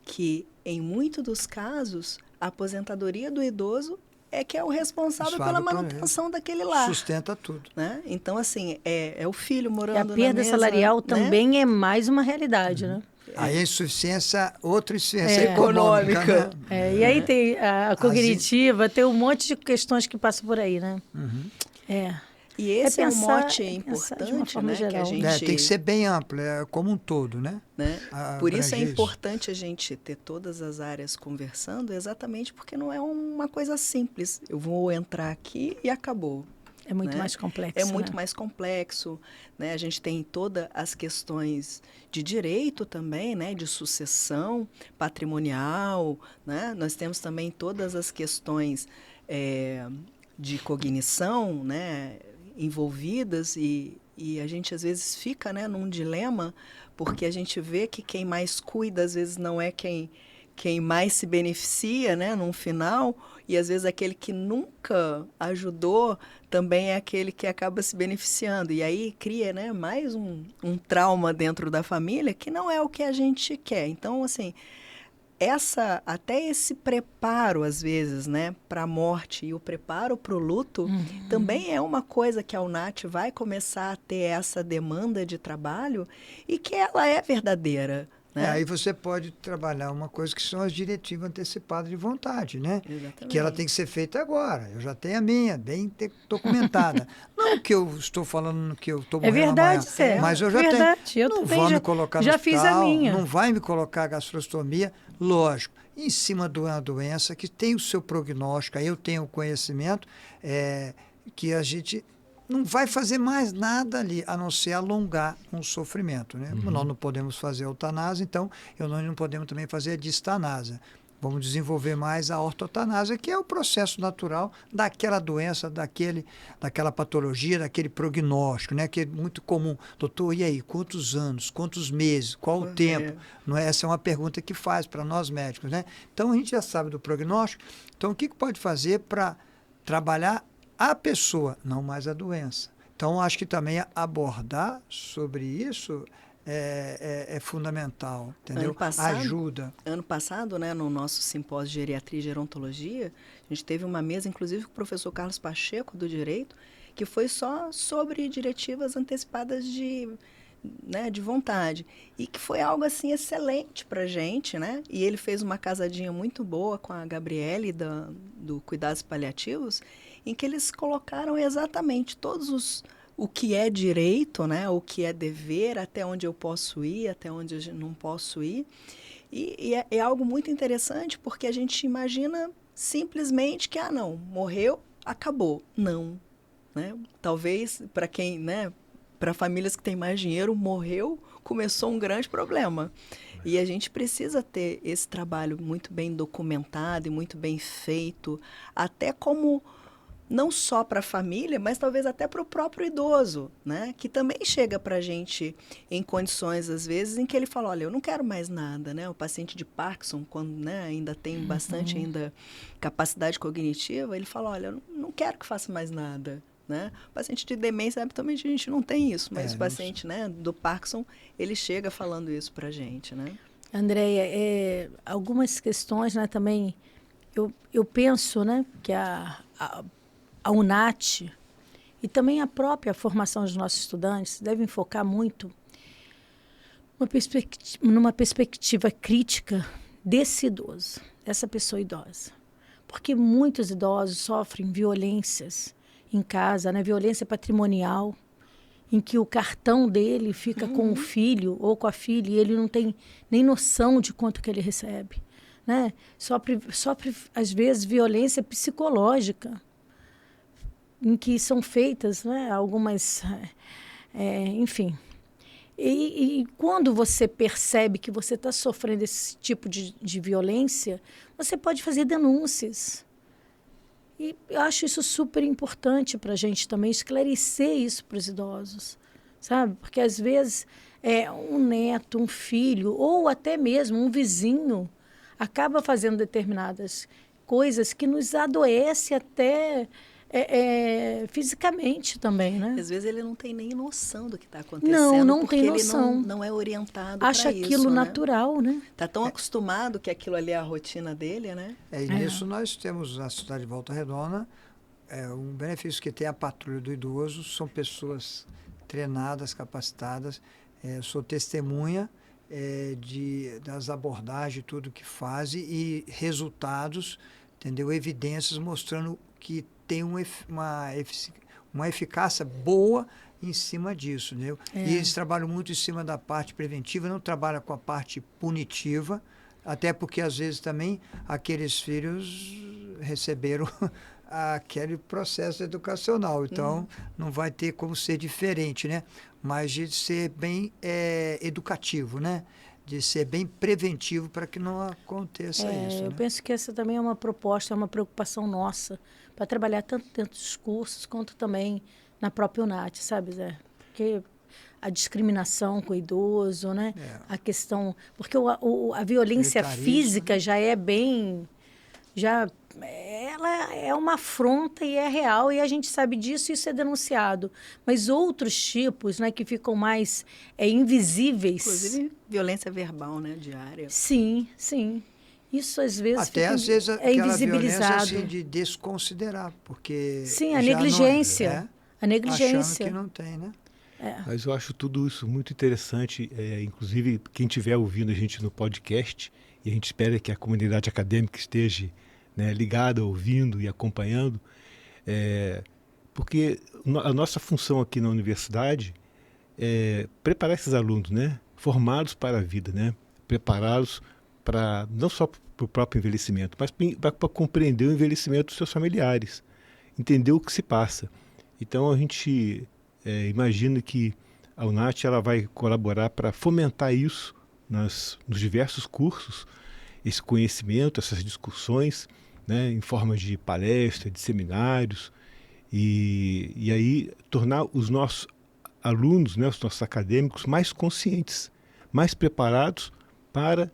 que em muitos dos casos a aposentadoria do idoso é que é o responsável pela manutenção daquele lar. Sustenta tudo. Né? Então, assim, é o filho morando na mesa. E a perda salarial também é mais uma realidade, né? Aí a insuficiência, outra insuficiência econômica. Né? E aí tem a cognitiva, tem um monte de questões que passam por aí, né? E esse é um mote importante, né? Que a gente... tem que ser bem amplo, como um todo, né? Por isso é importante a gente ter todas as áreas conversando, exatamente porque não é uma coisa simples. Eu vou entrar aqui e acabou. É muito mais complexo. É muito mais complexo. Né? A gente tem todas as questões de direito também, né? De sucessão patrimonial. Né? Nós temos também todas as questões de cognição, né? Envolvidas e a gente às vezes fica, né? Num dilema, porque a gente vê que quem mais cuida às vezes não é quem mais se beneficia, né? Num final, e às vezes aquele que nunca ajudou também é aquele que acaba se beneficiando. E aí cria, né, mais um trauma dentro da família que não é o que a gente quer. Então, assim, até esse preparo, às vezes, né, para a morte e o preparo para o luto, também é uma coisa que a UNAT vai começar a ter essa demanda de trabalho e que ela é verdadeira. Né? Aí você pode trabalhar uma coisa que são as diretivas antecipadas de vontade, né? Exatamente. Que ela tem que ser feita agora. Eu já tenho a minha, bem documentada. Não que eu estou falando que eu estou morrendo amanhã, mas eu já tenho. Não vai me colocar no hospital, fiz a minha. Não vai me colocar gastrostomia, lógico. Em cima de uma doença que tem o seu prognóstico, aí eu tenho o conhecimento que a gente não vai fazer mais nada ali, a não ser alongar um sofrimento. Né? Nós não podemos fazer eutanásia, então nós não podemos também fazer a distanásia. Vamos desenvolver mais a ortotanásia, que é o processo natural daquela doença, daquela patologia, daquele prognóstico, né? Que é muito comum. Doutor, e aí, quantos anos, quantos meses, qual o tempo? Não é? Essa é uma pergunta que faz para nós médicos. Né? Então, a gente já sabe do prognóstico. Então, o que pode fazer para trabalhar a pessoa, não mais a doença? Então, acho que também abordar sobre isso é fundamental, entendeu? Ajuda. Ano passado, né, no nosso simpósio de geriatria e gerontologia, a gente teve uma mesa, inclusive, com o professor Carlos Pacheco, do Direito, que foi só sobre diretivas antecipadas de vontade. E que foi algo, assim, excelente para a gente, né? E ele fez uma casadinha muito boa com a Gabriele, do Cuidados Paliativos, em que eles colocaram exatamente o que é direito, né? O que é dever, até onde eu posso ir, até onde eu não posso ir. É algo muito interessante, porque a gente imagina simplesmente que, não, morreu, acabou. Não, né? Talvez para quem, né, para famílias que têm mais dinheiro, morreu, começou um grande problema. E a gente precisa ter esse trabalho muito bem documentado e muito bem feito, até como não só para a família, mas talvez até para o próprio idoso, né? Que também chega para a gente em condições, às vezes, em que ele fala, olha, eu não quero mais nada, né? O paciente de Parkinson, quando, né, ainda tem bastante ainda capacidade cognitiva, ele fala, olha, eu não quero que faça mais nada, né? O paciente de demência, habitualmente, a gente não tem isso, mas o paciente, né, do Parkinson, ele chega falando isso para a gente, né? Andréia, algumas questões, né, também, eu penso, né, que a UNAT e também a própria formação dos nossos estudantes devem focar muito numa perspectiva crítica desse idoso, dessa pessoa idosa. Porque muitos idosos sofrem violências em casa, né? Violência patrimonial, em que o cartão dele fica com o filho ou com a filha e ele não tem nem noção de quanto que ele recebe, né? Sofre às vezes, violência psicológica, em que são feitas, né, algumas, enfim. E quando você percebe que você está sofrendo esse tipo de violência, você pode fazer denúncias. E eu acho isso super importante para a gente também esclarecer isso para os idosos, sabe? Porque às vezes um neto, um filho, ou até mesmo um vizinho, acaba fazendo determinadas coisas que nos adoece até fisicamente também, né? Às vezes ele não tem nem noção do que está acontecendo. Não porque tem ele noção. Não é orientado para isso. Acha aquilo natural, né? Está tão acostumado que aquilo ali é a rotina dele, né? E nisso nós temos na cidade de Volta Redonda um benefício que tem a patrulha do idoso, são pessoas treinadas, capacitadas. Sou testemunha das abordagens, tudo que fazem e resultados, entendeu? Evidências mostrando que tem uma eficácia boa em cima disso, entendeu? E eles trabalham muito em cima da parte preventiva, não trabalham com a parte punitiva, até porque às vezes também aqueles filhos receberam aquele processo educacional, então não vai ter como ser diferente, né? Mas de ser bem educativo, né? De ser bem preventivo para que não aconteça isso. Eu né? penso que essa também é uma proposta, é uma preocupação nossa, para trabalhar tanto dentro dos cursos quanto também na própria UNAT, sabe, Zé? Porque a discriminação com o idoso, né? A questão... Porque a violência física, né, já é bem... ela é uma afronta e é real, e a gente sabe disso e isso é denunciado. Mas outros tipos, né, que ficam mais invisíveis... Inclusive, violência verbal, né, diária. Sim, sim. Isso às vezes até às vezes é invisibilizado. Assim, de desconsiderar, porque sim, a negligência. A negligência. Achando que não tem, né? Mas eu acho tudo isso muito interessante. Inclusive, quem estiver ouvindo a gente no podcast, e a gente espera que a comunidade acadêmica esteja, né, ligada, ouvindo e acompanhando, porque a nossa função aqui na universidade é preparar esses alunos, né, formados para a vida, né, preparados para não só para o próprio envelhecimento, mas para compreender o envelhecimento dos seus familiares, entender o que se passa. Então a gente imagina que a UNAT ela vai colaborar para fomentar isso nos diversos cursos, esse conhecimento, essas discussões, né, em forma de palestra, de seminários, e aí tornar os nossos alunos, né, os nossos acadêmicos mais conscientes, mais preparados para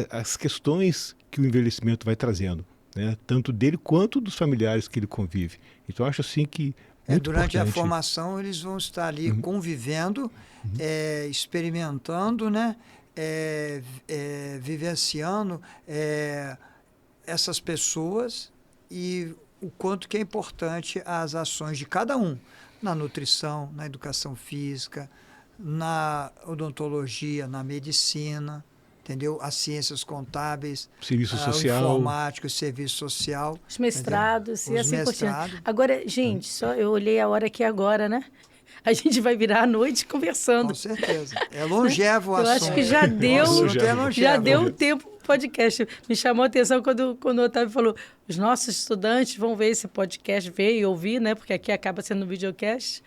as questões que o envelhecimento vai trazendo, né? Tanto dele quanto dos familiares que ele convive. Então, acho assim que durante importante. a formação, eles vão estar ali convivendo, experimentando, né? Vivenciando essas pessoas e o quanto que é importante as ações de cada um, na nutrição, na educação física, na odontologia, na medicina, entendeu? As ciências contábeis, serviço social, informática, serviço social, os mestrados entendeu? E assim por diante. Agora, gente, só eu olhei a hora aqui agora, né? a gente vai virar a noite conversando. Com certeza. É longevo o Eu assunto. acho que já deu, longevo. já deu o tempo pro podcast. Me chamou a atenção quando o Otávio falou, os nossos estudantes vão ver esse podcast, ver e ouvir, né? Porque aqui acaba sendo um videocast.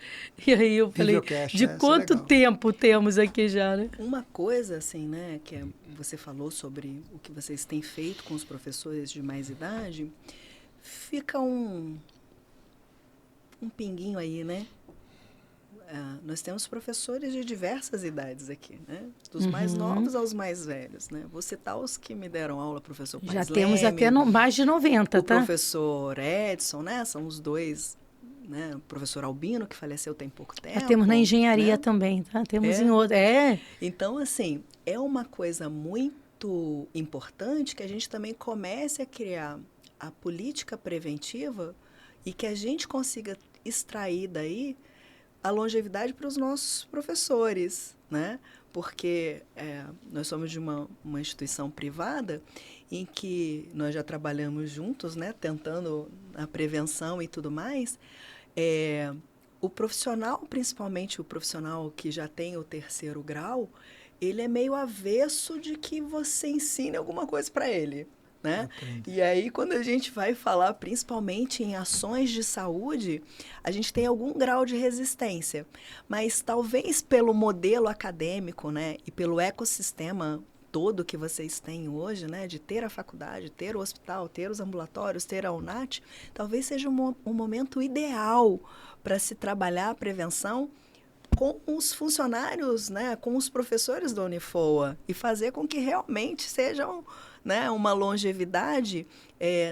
E aí eu falei, Videocast, de quanto legal. tempo temos aqui já, né? Uma coisa, assim, né, que você falou sobre o que vocês têm feito com os professores de mais idade, fica um pinguinho aí, né? Nós temos professores de diversas idades aqui, né? Dos mais novos aos mais velhos, né? Vou citar os que me deram aula, professor Paz Já temos Leme, até mais de 90, o tá? professor Edson, né? São os dois, né? O professor Albino, que faleceu tem pouco tempo. Já temos na engenharia né? também, tá? Temos É. em outra. Então, assim, é uma coisa muito importante que a gente também comece a criar a política preventiva e que a gente consiga extrair daí a longevidade para os nossos professores, né? Porque nós somos de uma instituição privada em que nós já trabalhamos juntos, né? Tentando a prevenção e tudo mais. O profissional, principalmente o profissional que já tem o 3º grau, ele é meio avesso de que você ensine alguma coisa para ele, né? E aí, quando a gente vai falar, principalmente em ações de saúde, a gente tem algum grau de resistência. Mas talvez pelo modelo acadêmico, né, e pelo ecossistema todo que vocês têm hoje, né, de ter a faculdade, ter o hospital, ter os ambulatórios, ter a UNAT, talvez seja um momento ideal para se trabalhar a prevenção com os funcionários, né, com os professores da Unifoa e fazer com que realmente sejam, né, uma longevidade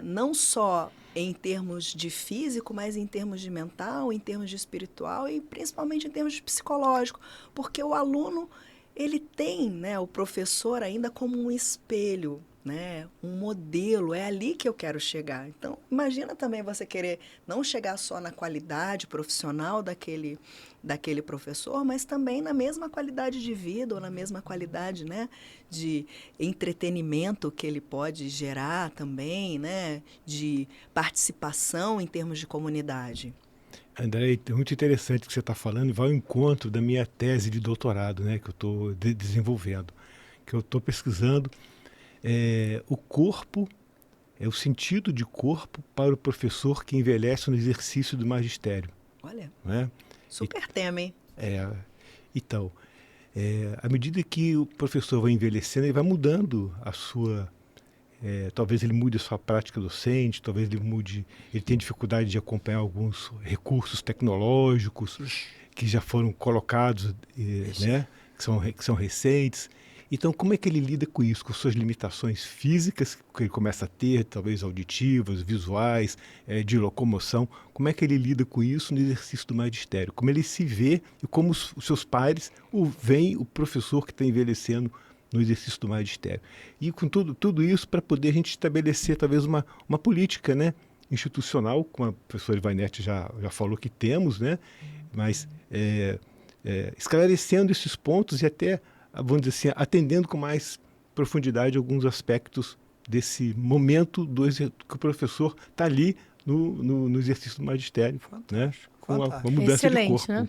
não só em termos de físico, mas em termos de mental, em termos de espiritual e principalmente em termos de psicológico, porque o aluno ele tem, né, o professor ainda como um espelho, né, um modelo, é ali que eu quero chegar. Então, imagina também você querer não chegar só na qualidade profissional daquele professor, mas também na mesma qualidade de vida ou na mesma qualidade, né, de entretenimento que ele pode gerar também, né, de participação em termos de comunidade. André, é muito interessante o que você está falando, vai ao encontro da minha tese de doutorado, né, que eu estou desenvolvendo, que eu estou pesquisando o corpo, o sentido de corpo para o professor que envelhece no exercício do magistério. Olha, né? Super tema, hein? Então, à medida que o professor vai envelhecendo, ele vai mudando a sua... talvez ele mude a sua prática docente, talvez ele tenha dificuldade de acompanhar alguns recursos tecnológicos que já foram colocados, né, que são recentes. Então, como é que ele lida com isso, com suas limitações físicas que ele começa a ter, talvez auditivas, visuais, de locomoção? Como é que ele lida com isso no exercício do magistério? Como ele se vê e como os seus pares veem o professor que está envelhecendo no exercício do magistério? E com tudo isso para poder a gente estabelecer talvez uma política, né, institucional, como a professora Ivanete já falou que temos, né, mas esclarecendo esses pontos e até, vamos dizer assim, atendendo com mais profundidade alguns aspectos desse momento que o professor está ali no exercício do magistério, né, com uma mudança de corpo. Né?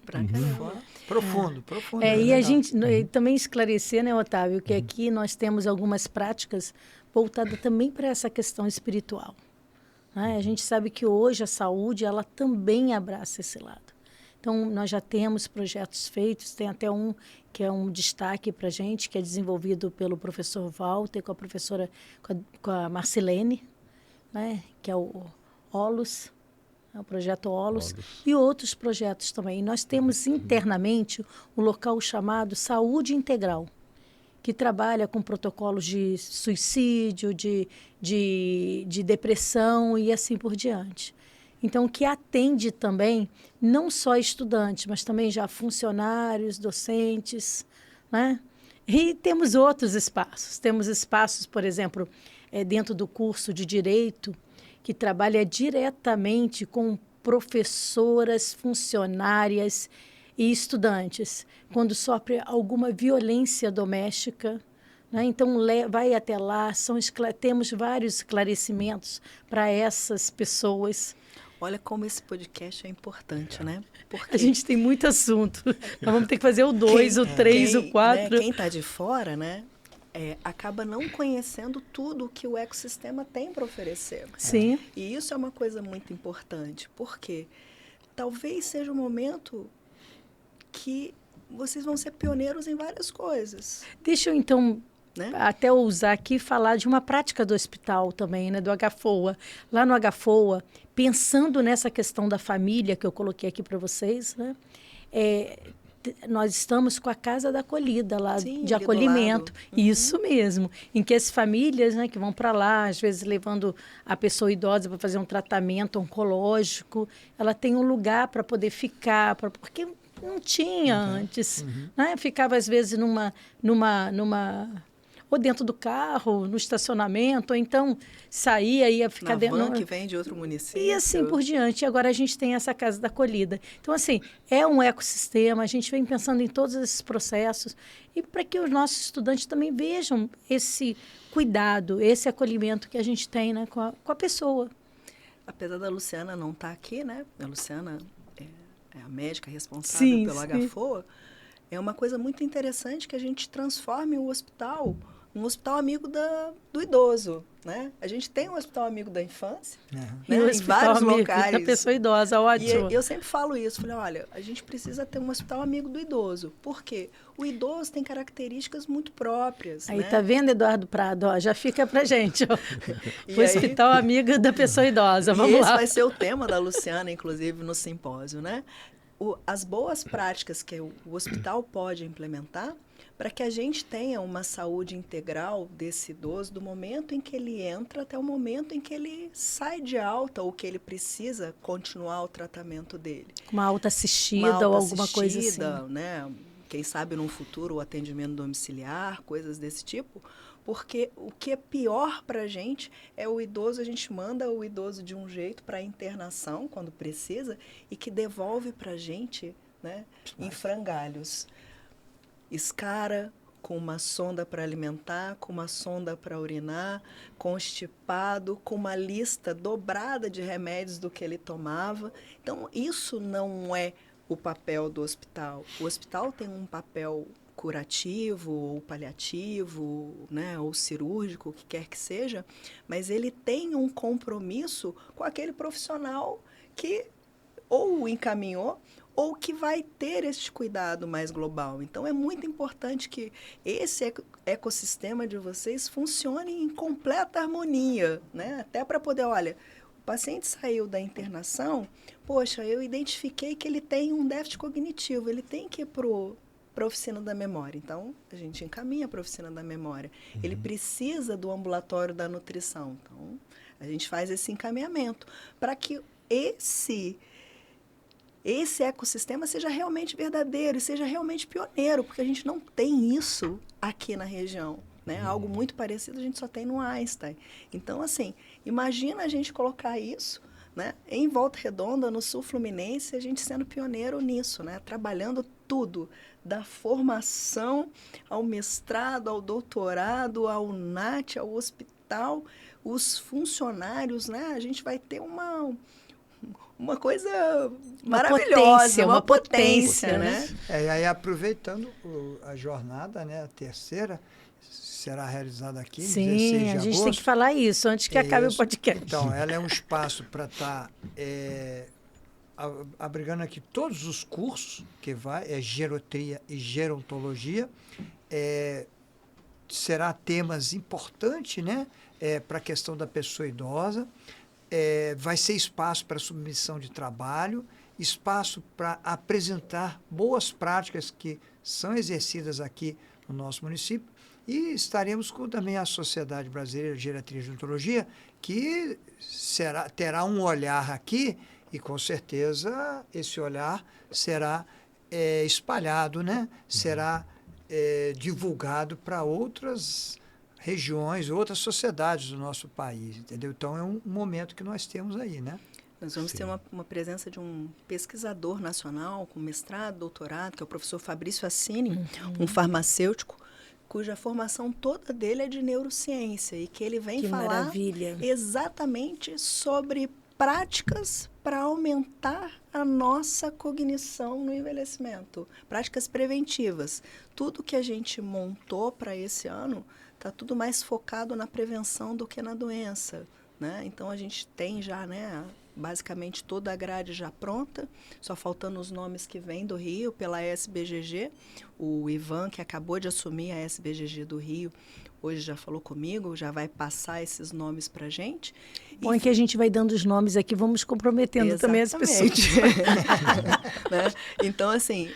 Pra caramba. Profundo. E a gente também esclarecer, né, Otávio, que aqui nós temos algumas práticas voltadas também para essa questão espiritual. Né? A gente sabe que hoje a saúde, ela também abraça esse lado. Então, nós já temos projetos feitos, tem até um que é um destaque para a gente, que é desenvolvido pelo professor Walter, com a professora, com a Marcelene, né? Que é o OLUS, o projeto OLUS, e outros projetos também. E nós temos internamente um local chamado Saúde Integral, que trabalha com protocolos de suicídio, de depressão e assim por diante. Então, que atende também não só estudantes, mas também já funcionários, docentes, né? E temos outros espaços. Temos espaços, por exemplo, dentro do curso de Direito, que trabalha diretamente com professoras, funcionárias e estudantes, quando sofre alguma violência doméstica. Né? Então, vai até lá, temos vários esclarecimentos para essas pessoas. Olha como esse podcast é importante, né? Porque A gente tem muito assunto. Nós vamos ter que fazer o 2, o 3, o 4. Quem está de fora, né? Acaba não conhecendo tudo que o ecossistema tem para oferecer. Sim. E isso é uma coisa muito importante, porque talvez seja um momento que vocês vão ser pioneiros em várias coisas. Deixa eu, então, né? até ousar aqui falar de uma prática do hospital também, né, do HFOA. Lá no HFOA, pensando nessa questão da família que eu coloquei aqui para vocês, né, nós estamos com a Casa da Acolhida lá, Sim, de acolhimento. Uhum. Isso mesmo. Em que as famílias, né, que vão para lá, às vezes levando a pessoa idosa para fazer um tratamento oncológico, ela tem um lugar para poder ficar, porque não tinha antes. Né? Ficava, às vezes, ou dentro do carro, no estacionamento, ou então saía, ia ficar dentro... Na van que vem de outro município. E assim por diante. E agora a gente tem essa Casa da Acolhida. Então, assim, é um ecossistema, a gente vem pensando em todos esses processos, e para que os nossos estudantes também vejam esse cuidado, esse acolhimento que a gente tem, né, com a pessoa. Apesar da Luciana não estar aqui, né? A Luciana é a médica responsável pelo HFOA. É uma coisa muito interessante que a gente transforme o hospital num hospital amigo do idoso, né? A gente tem um hospital amigo da infância, né? Em vários locais. Da pessoa idosa, ótimo. E eu sempre falo isso, falei, olha, a gente precisa ter um hospital amigo do idoso. Por quê? O idoso tem características muito próprias. Aí, né? tá vendo, Eduardo Prado? Ó, já fica pra gente. Ó. E o hospital amigo da pessoa idosa. Vamos lá. Esse vai ser o tema da Luciana, inclusive, no simpósio, né? As boas práticas que o hospital pode implementar para que a gente tenha uma saúde integral desse idoso do momento em que ele entra até o momento em que ele sai de alta ou que ele precisa continuar o tratamento dele. Uma alta assistida ou alguma coisa assim. Né? Quem sabe no futuro o atendimento domiciliar, coisas desse tipo. Porque o que é pior para a gente é o idoso, a gente manda o idoso de um jeito para internação, quando precisa, e que devolve para a gente, né, em frangalhos. Escara, com uma sonda para alimentar, com uma sonda para urinar, constipado, com uma lista dobrada de remédios do que ele tomava. Então, isso não é o papel do hospital. O hospital tem um papel curativo ou paliativo, né, ou cirúrgico, o que quer que seja, mas ele tem um compromisso com aquele profissional que ou o encaminhou ou que vai ter esse cuidado mais global. Então, é muito importante que esse ecossistema de vocês funcione em completa harmonia, né? Até para poder, olha, o paciente saiu da internação, poxa, eu identifiquei que ele tem um déficit cognitivo, ele tem que ir para a oficina da memória. Então, a gente encaminha para a oficina da memória. Ele precisa do ambulatório da nutrição. Então, a gente faz esse encaminhamento para que esse ecossistema seja realmente verdadeiro e seja realmente pioneiro, porque a gente não tem isso aqui na região. Né? Algo muito parecido a gente só tem no Einstein. Então, assim, imagina a gente colocar isso, né, em Volta Redonda, no Sul Fluminense, a gente sendo pioneiro nisso, né, trabalhando tudo, da formação ao mestrado, ao doutorado, ao NAT, ao hospital, os funcionários, né, a gente vai ter uma coisa maravilhosa, uma potência, né? E aí, aproveitando a jornada, né, a terceira, será realizada aqui, sim, 16 de agosto. A gente tem que falar isso antes que acabe o podcast. Então, ela é um espaço para estar abrigando aqui todos os cursos que vai, gerontria e gerontologia. Será temas importantes, né, para a questão da pessoa idosa. Vai ser espaço para submissão de trabalho, espaço para apresentar boas práticas que são exercidas aqui no nosso município. E estaremos com também a Sociedade Brasileira de Geriatria e Gerontologia, que terá um olhar aqui, e com certeza esse olhar será espalhado, né? Será divulgado para outras regiões, outras sociedades do nosso país, entendeu? Então, é um momento que nós temos aí, né? Nós vamos ter uma presença de um pesquisador nacional com mestrado, doutorado, que é o professor Fabrício Assini, um farmacêutico, cuja formação toda dele é de neurociência e que ele vem falar exatamente sobre práticas para aumentar a nossa cognição no envelhecimento. Práticas preventivas. Tudo que a gente montou para esse ano está tudo mais focado na prevenção do que na doença, né? Então, a gente tem já, né, basicamente toda a grade já pronta, só faltando os nomes que vêm do Rio pela SBGG. O Ivan, que acabou de assumir a SBGG do Rio, hoje já falou comigo, já vai passar esses nomes para a gente. Bom, é que a gente vai dando os nomes aqui, vamos comprometendo também as pessoas. Né? Então, assim,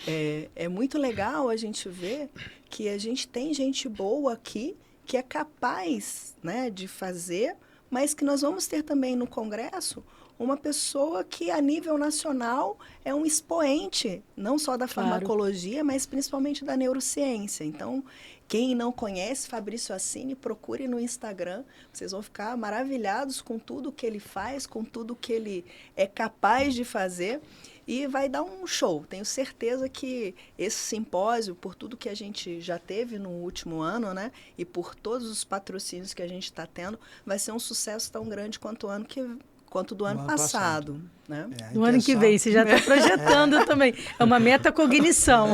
é muito legal a gente ver que a gente tem gente boa aqui que é capaz, né, de fazer, mas que nós vamos ter também no Congresso uma pessoa que, a nível nacional, é um expoente, não só da farmacologia, mas principalmente da neurociência. Então, quem não conhece Fabrício Assini, procure no Instagram. Vocês vão ficar maravilhados com tudo que ele faz, com tudo que ele é capaz de fazer. E vai dar um show. Tenho certeza que esse simpósio, por tudo que a gente já teve no último ano, né, e por todos os patrocínios que a gente está tendo, vai ser um sucesso tão grande quanto do ano passado. Né? No ano que vem, você já está projetando também. É uma metacognição.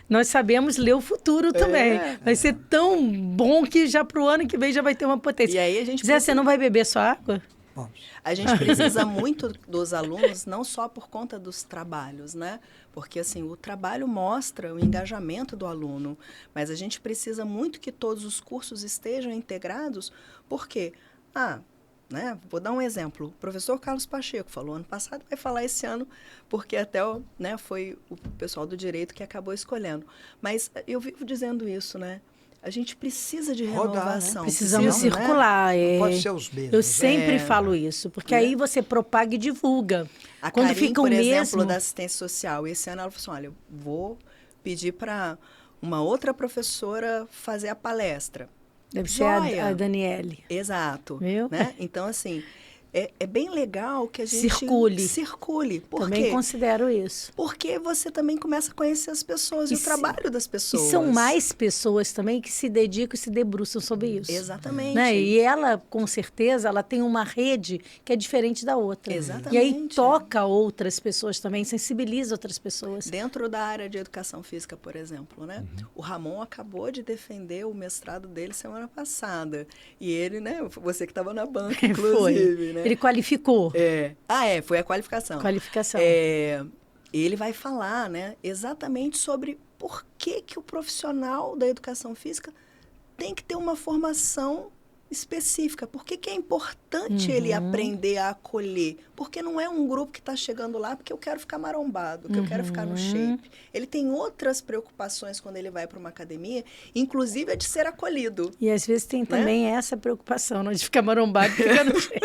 Nós sabemos ler o futuro também. Vai ser tão bom que já para o ano que vem já vai ter uma potência. E aí a gente Zé, você não vai beber só água? Bom. A gente precisa muito dos alunos, não só por conta dos trabalhos, né? Porque, assim, o trabalho mostra o engajamento do aluno, mas a gente precisa muito que todos os cursos estejam integrados, porque, né, vou dar um exemplo. O professor Carlos Pacheco falou ano passado, vai falar esse ano, porque até, né, foi o pessoal do direito que acabou escolhendo. Mas eu vivo dizendo isso, né? A gente precisa de renovação. Né? Precisamos circular. Né? Pode ser os mesmos. Eu sempre falo isso, porque aí você propaga e divulga. A Karim, por exemplo, da assistência social, esse ano ela falou assim, olha, eu vou pedir para uma outra professora fazer a palestra. Deve ser a Daniele. Exato. Viu? Né? Então, assim, é bem legal que a gente circule. Por também quê? Considero isso. Porque você também começa a conhecer as pessoas e o trabalho das pessoas. E são mais pessoas também que se dedicam e se debruçam sobre isso. Exatamente. Né? E ela, com certeza, ela tem uma rede que é diferente da outra. Exatamente. E aí toca outras pessoas também, sensibiliza outras pessoas. Dentro da área de educação física, por exemplo, né? O Ramon acabou de defender o mestrado dele semana passada. E ele, né? Você que estava na banca, inclusive, né? Ele qualificou. Foi a qualificação. Ele vai falar, né, exatamente sobre por que o profissional da educação física tem que ter uma formação específica. Por que é importante ele aprender a acolher? Porque não é um grupo que está chegando lá porque eu quero ficar marombado, que eu quero ficar no shape. Ele tem outras preocupações quando ele vai para uma academia, inclusive a de ser acolhido. E às vezes tem também essa preocupação, não de ficar marombado e ficar no shape.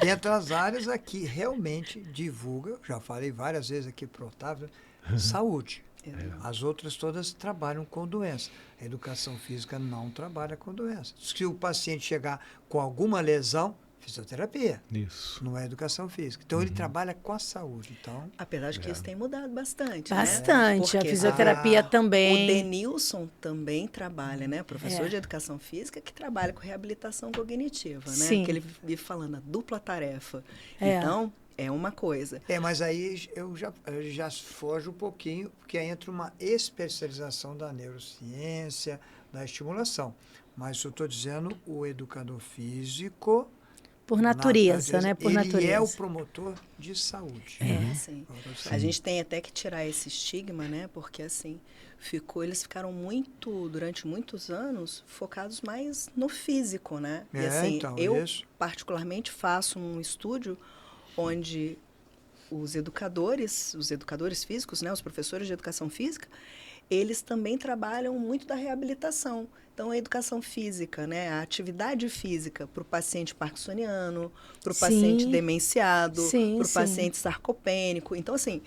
Dentro das áreas aqui, realmente divulga, já falei várias vezes aqui para o Otávio, saúde. As outras todas trabalham com doença. A educação física não trabalha com doença. Se o paciente chegar com alguma lesão, fisioterapia. Isso. Não é educação física. Então, ele trabalha com a saúde. Então, apesar de que isso tem mudado bastante. Bastante. Né? A fisioterapia também. O Denilson também trabalha, né? Professor de educação física que trabalha com reabilitação cognitiva, né? Sim. Que ele vive falando a dupla tarefa. Então, é uma coisa. Mas aí eu já fojo um pouquinho, porque aí entra uma especialização da neurociência, da estimulação. Mas eu estou dizendo o educador físico... Por natureza, né? Por natureza. Ele é o promotor de saúde. Sim. A gente tem até que tirar esse estigma, né? Porque, assim, eles ficaram durante muitos anos, focados mais no físico, né? E, assim, eu particularmente faço um estúdio onde os educadores físicos, né? Os professores de educação física, eles também trabalham muito da reabilitação. Então, a educação física, né? A atividade física para o paciente parkinsoniano, para o paciente demenciado, para o paciente sarcopênico. Então, assim,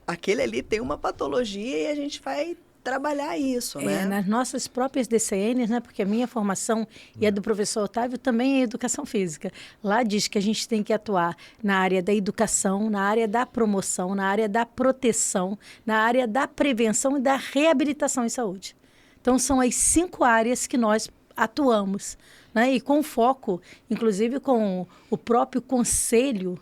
aquele ali tem uma patologia e a gente vai trabalhar isso, né? Nas nossas próprias DCNs, né? Porque a minha formação e a do professor Otávio também é educação física. Lá diz que a gente tem que atuar na área da educação, na área da promoção, na área da proteção, na área da prevenção e da reabilitação em saúde. Então, são as 5 áreas que nós atuamos né? E com foco, inclusive com o próprio Conselho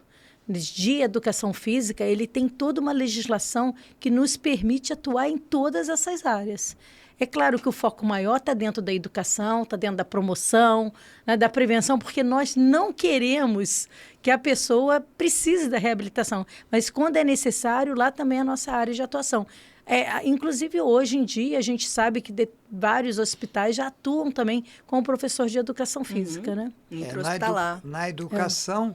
de Educação Física, ele tem toda uma legislação que nos permite atuar em todas essas áreas. É claro que o foco maior está dentro da educação, está dentro da promoção, né, da prevenção, porque nós não queremos que a pessoa precise da reabilitação. Mas, quando é necessário, lá também é a nossa área de atuação. Inclusive, hoje em dia, a gente sabe que vários hospitais já atuam também com o professor de educação física. Né? Na educação,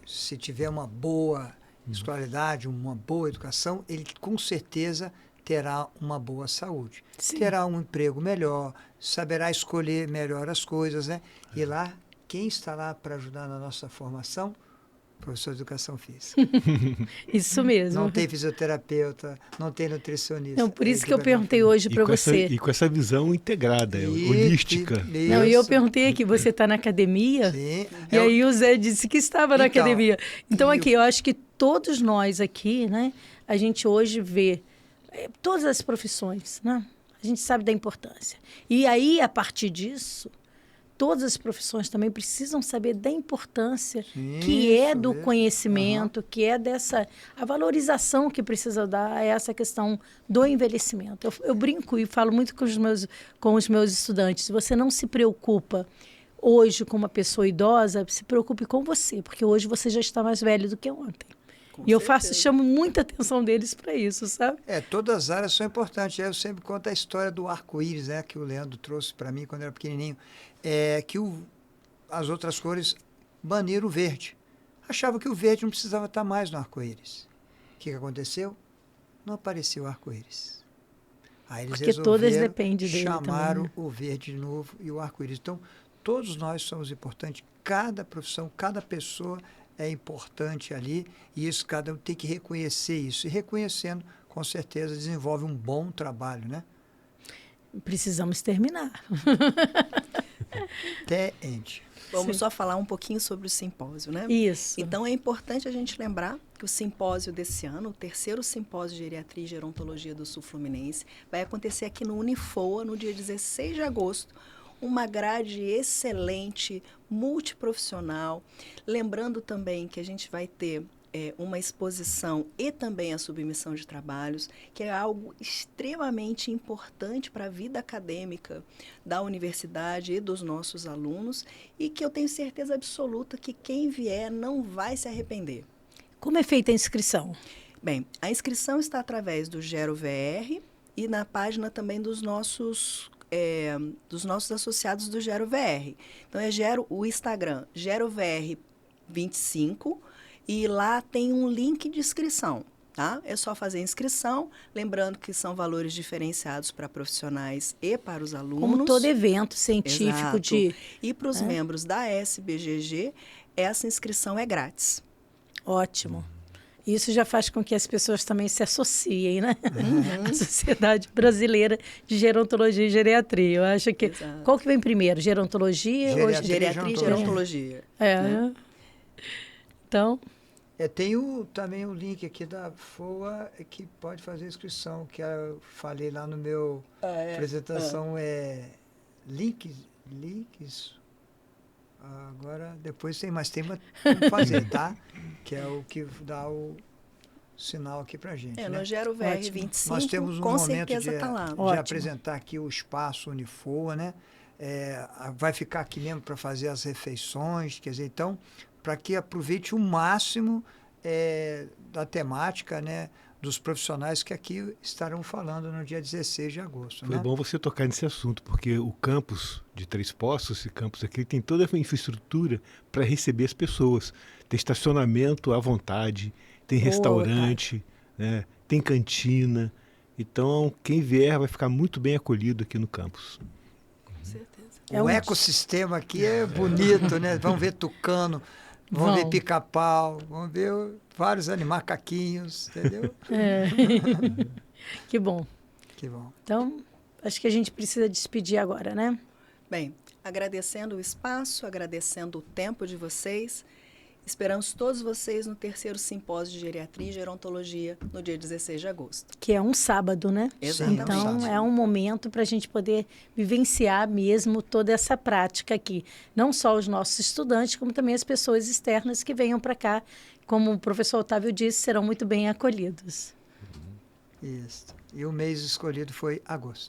se tiver uma boa escolaridade, uma boa educação, ele com certeza terá uma boa saúde. Sim. Terá um emprego melhor, saberá escolher melhor as coisas, né? E lá, quem está lá para ajudar na nossa formação? Professor de Educação Física. Isso mesmo. Não tem fisioterapeuta, não tem nutricionista. Não, por isso que eu perguntei hoje para você. E com essa visão integrada, holística. Não, e eu perguntei aqui, você está na academia? Sim. E aí o Zé disse que estava na academia. Então, aqui, eu acho que todos nós aqui, né, a gente hoje vê todas as profissões, né? A gente sabe da importância. E aí, a partir disso, todas as profissões também precisam saber da importância que é do conhecimento, que é a valorização que precisa dar a essa questão do envelhecimento. Eu brinco e falo muito com os meus estudantes. Se você não se preocupa hoje com uma pessoa idosa, se preocupe com você, porque hoje você já está mais velho do que ontem. Com e certeza. Eu chamo muita atenção deles para isso, sabe? Todas as áreas são importantes. Eu sempre conto a história do arco-íris, né, que o Leandro trouxe para mim quando eu era pequenininho, que as outras cores baniram o verde. Achava que o verde não precisava estar mais no arco-íris. O que aconteceu? Não apareceu o arco-íris. Aí eles porque todas dependem dele chamaram também, né? o verde de novo e o arco-íris. Então, todos nós somos importantes. Cada profissão, cada pessoa é importante ali, e isso cada um tem que reconhecer isso. E reconhecendo, com certeza, desenvolve um bom trabalho, né? Precisamos terminar. Vamos só falar um pouquinho sobre o simpósio, né? Isso. Então, é importante a gente lembrar que o simpósio desse ano, o 3º Simpósio de Geriatria e Gerontologia do Sul Fluminense, vai acontecer aqui no Unifoa, no dia 16 de agosto, uma grade excelente, multiprofissional. Lembrando também que a gente vai ter uma exposição e também a submissão de trabalhos, que é algo extremamente importante para a vida acadêmica da universidade e dos nossos alunos, e que eu tenho certeza absoluta que quem vier não vai se arrepender. Como é feita a inscrição? Bem, a inscrição está através do Gero VR e na página também dos nossos associados do Gero VR. Então, o Instagram, GeroVR25, e lá tem um link de inscrição, tá? É só fazer a inscrição, lembrando que são valores diferenciados para profissionais e para os alunos. Como todo evento científico. Exato. E para os membros da SBGG, essa inscrição é grátis. Ótimo. Isso já faz com que as pessoas também se associem, né? A Sociedade Brasileira de Gerontologia e Geriatria. Eu acho que... Exato. Qual que vem primeiro? Gerontologia ou Geriatria e Gerontologia. Né? Então... tem também o link aqui da FOA que pode fazer a inscrição, que eu falei lá no meu apresentação, links. Agora, depois tem como fazer, tá? Que é o que dá o sinal aqui pra gente. No Gero VR 25, nós temos um com momento certeza de tá lá. de apresentar aqui o espaço Unifoa, né? Vai ficar aqui mesmo para fazer as refeições, quer dizer, então, para que aproveite o máximo da temática, né? Dos profissionais que aqui estarão falando no dia 16 de agosto. Foi bom você tocar nesse assunto, porque o campus de Três Poços, esse campus aqui, tem toda a infraestrutura para receber as pessoas. Tem estacionamento à vontade, tem restaurante, né, tem cantina. Então, quem vier vai ficar muito bem acolhido aqui no campus. Com certeza. O ecossistema aqui é bonito, né? Vamos ver tucano, vamos ver pica-pau, vamos ver vários animais, macaquinhos, entendeu? Que bom. Que bom. Então, acho que a gente precisa despedir agora, né? Bem, agradecendo o espaço, agradecendo o tempo de vocês Esperamos todos vocês no 3º Simpósio de Geriatria e Gerontologia, no dia 16 de agosto. Que é um sábado, né? Exatamente. Então, é um momento para a gente poder vivenciar mesmo toda essa prática aqui. Não só os nossos estudantes, como também as pessoas externas que venham para cá. Como o professor Otávio disse, serão muito bem acolhidos. Isso. E o mês escolhido foi agosto.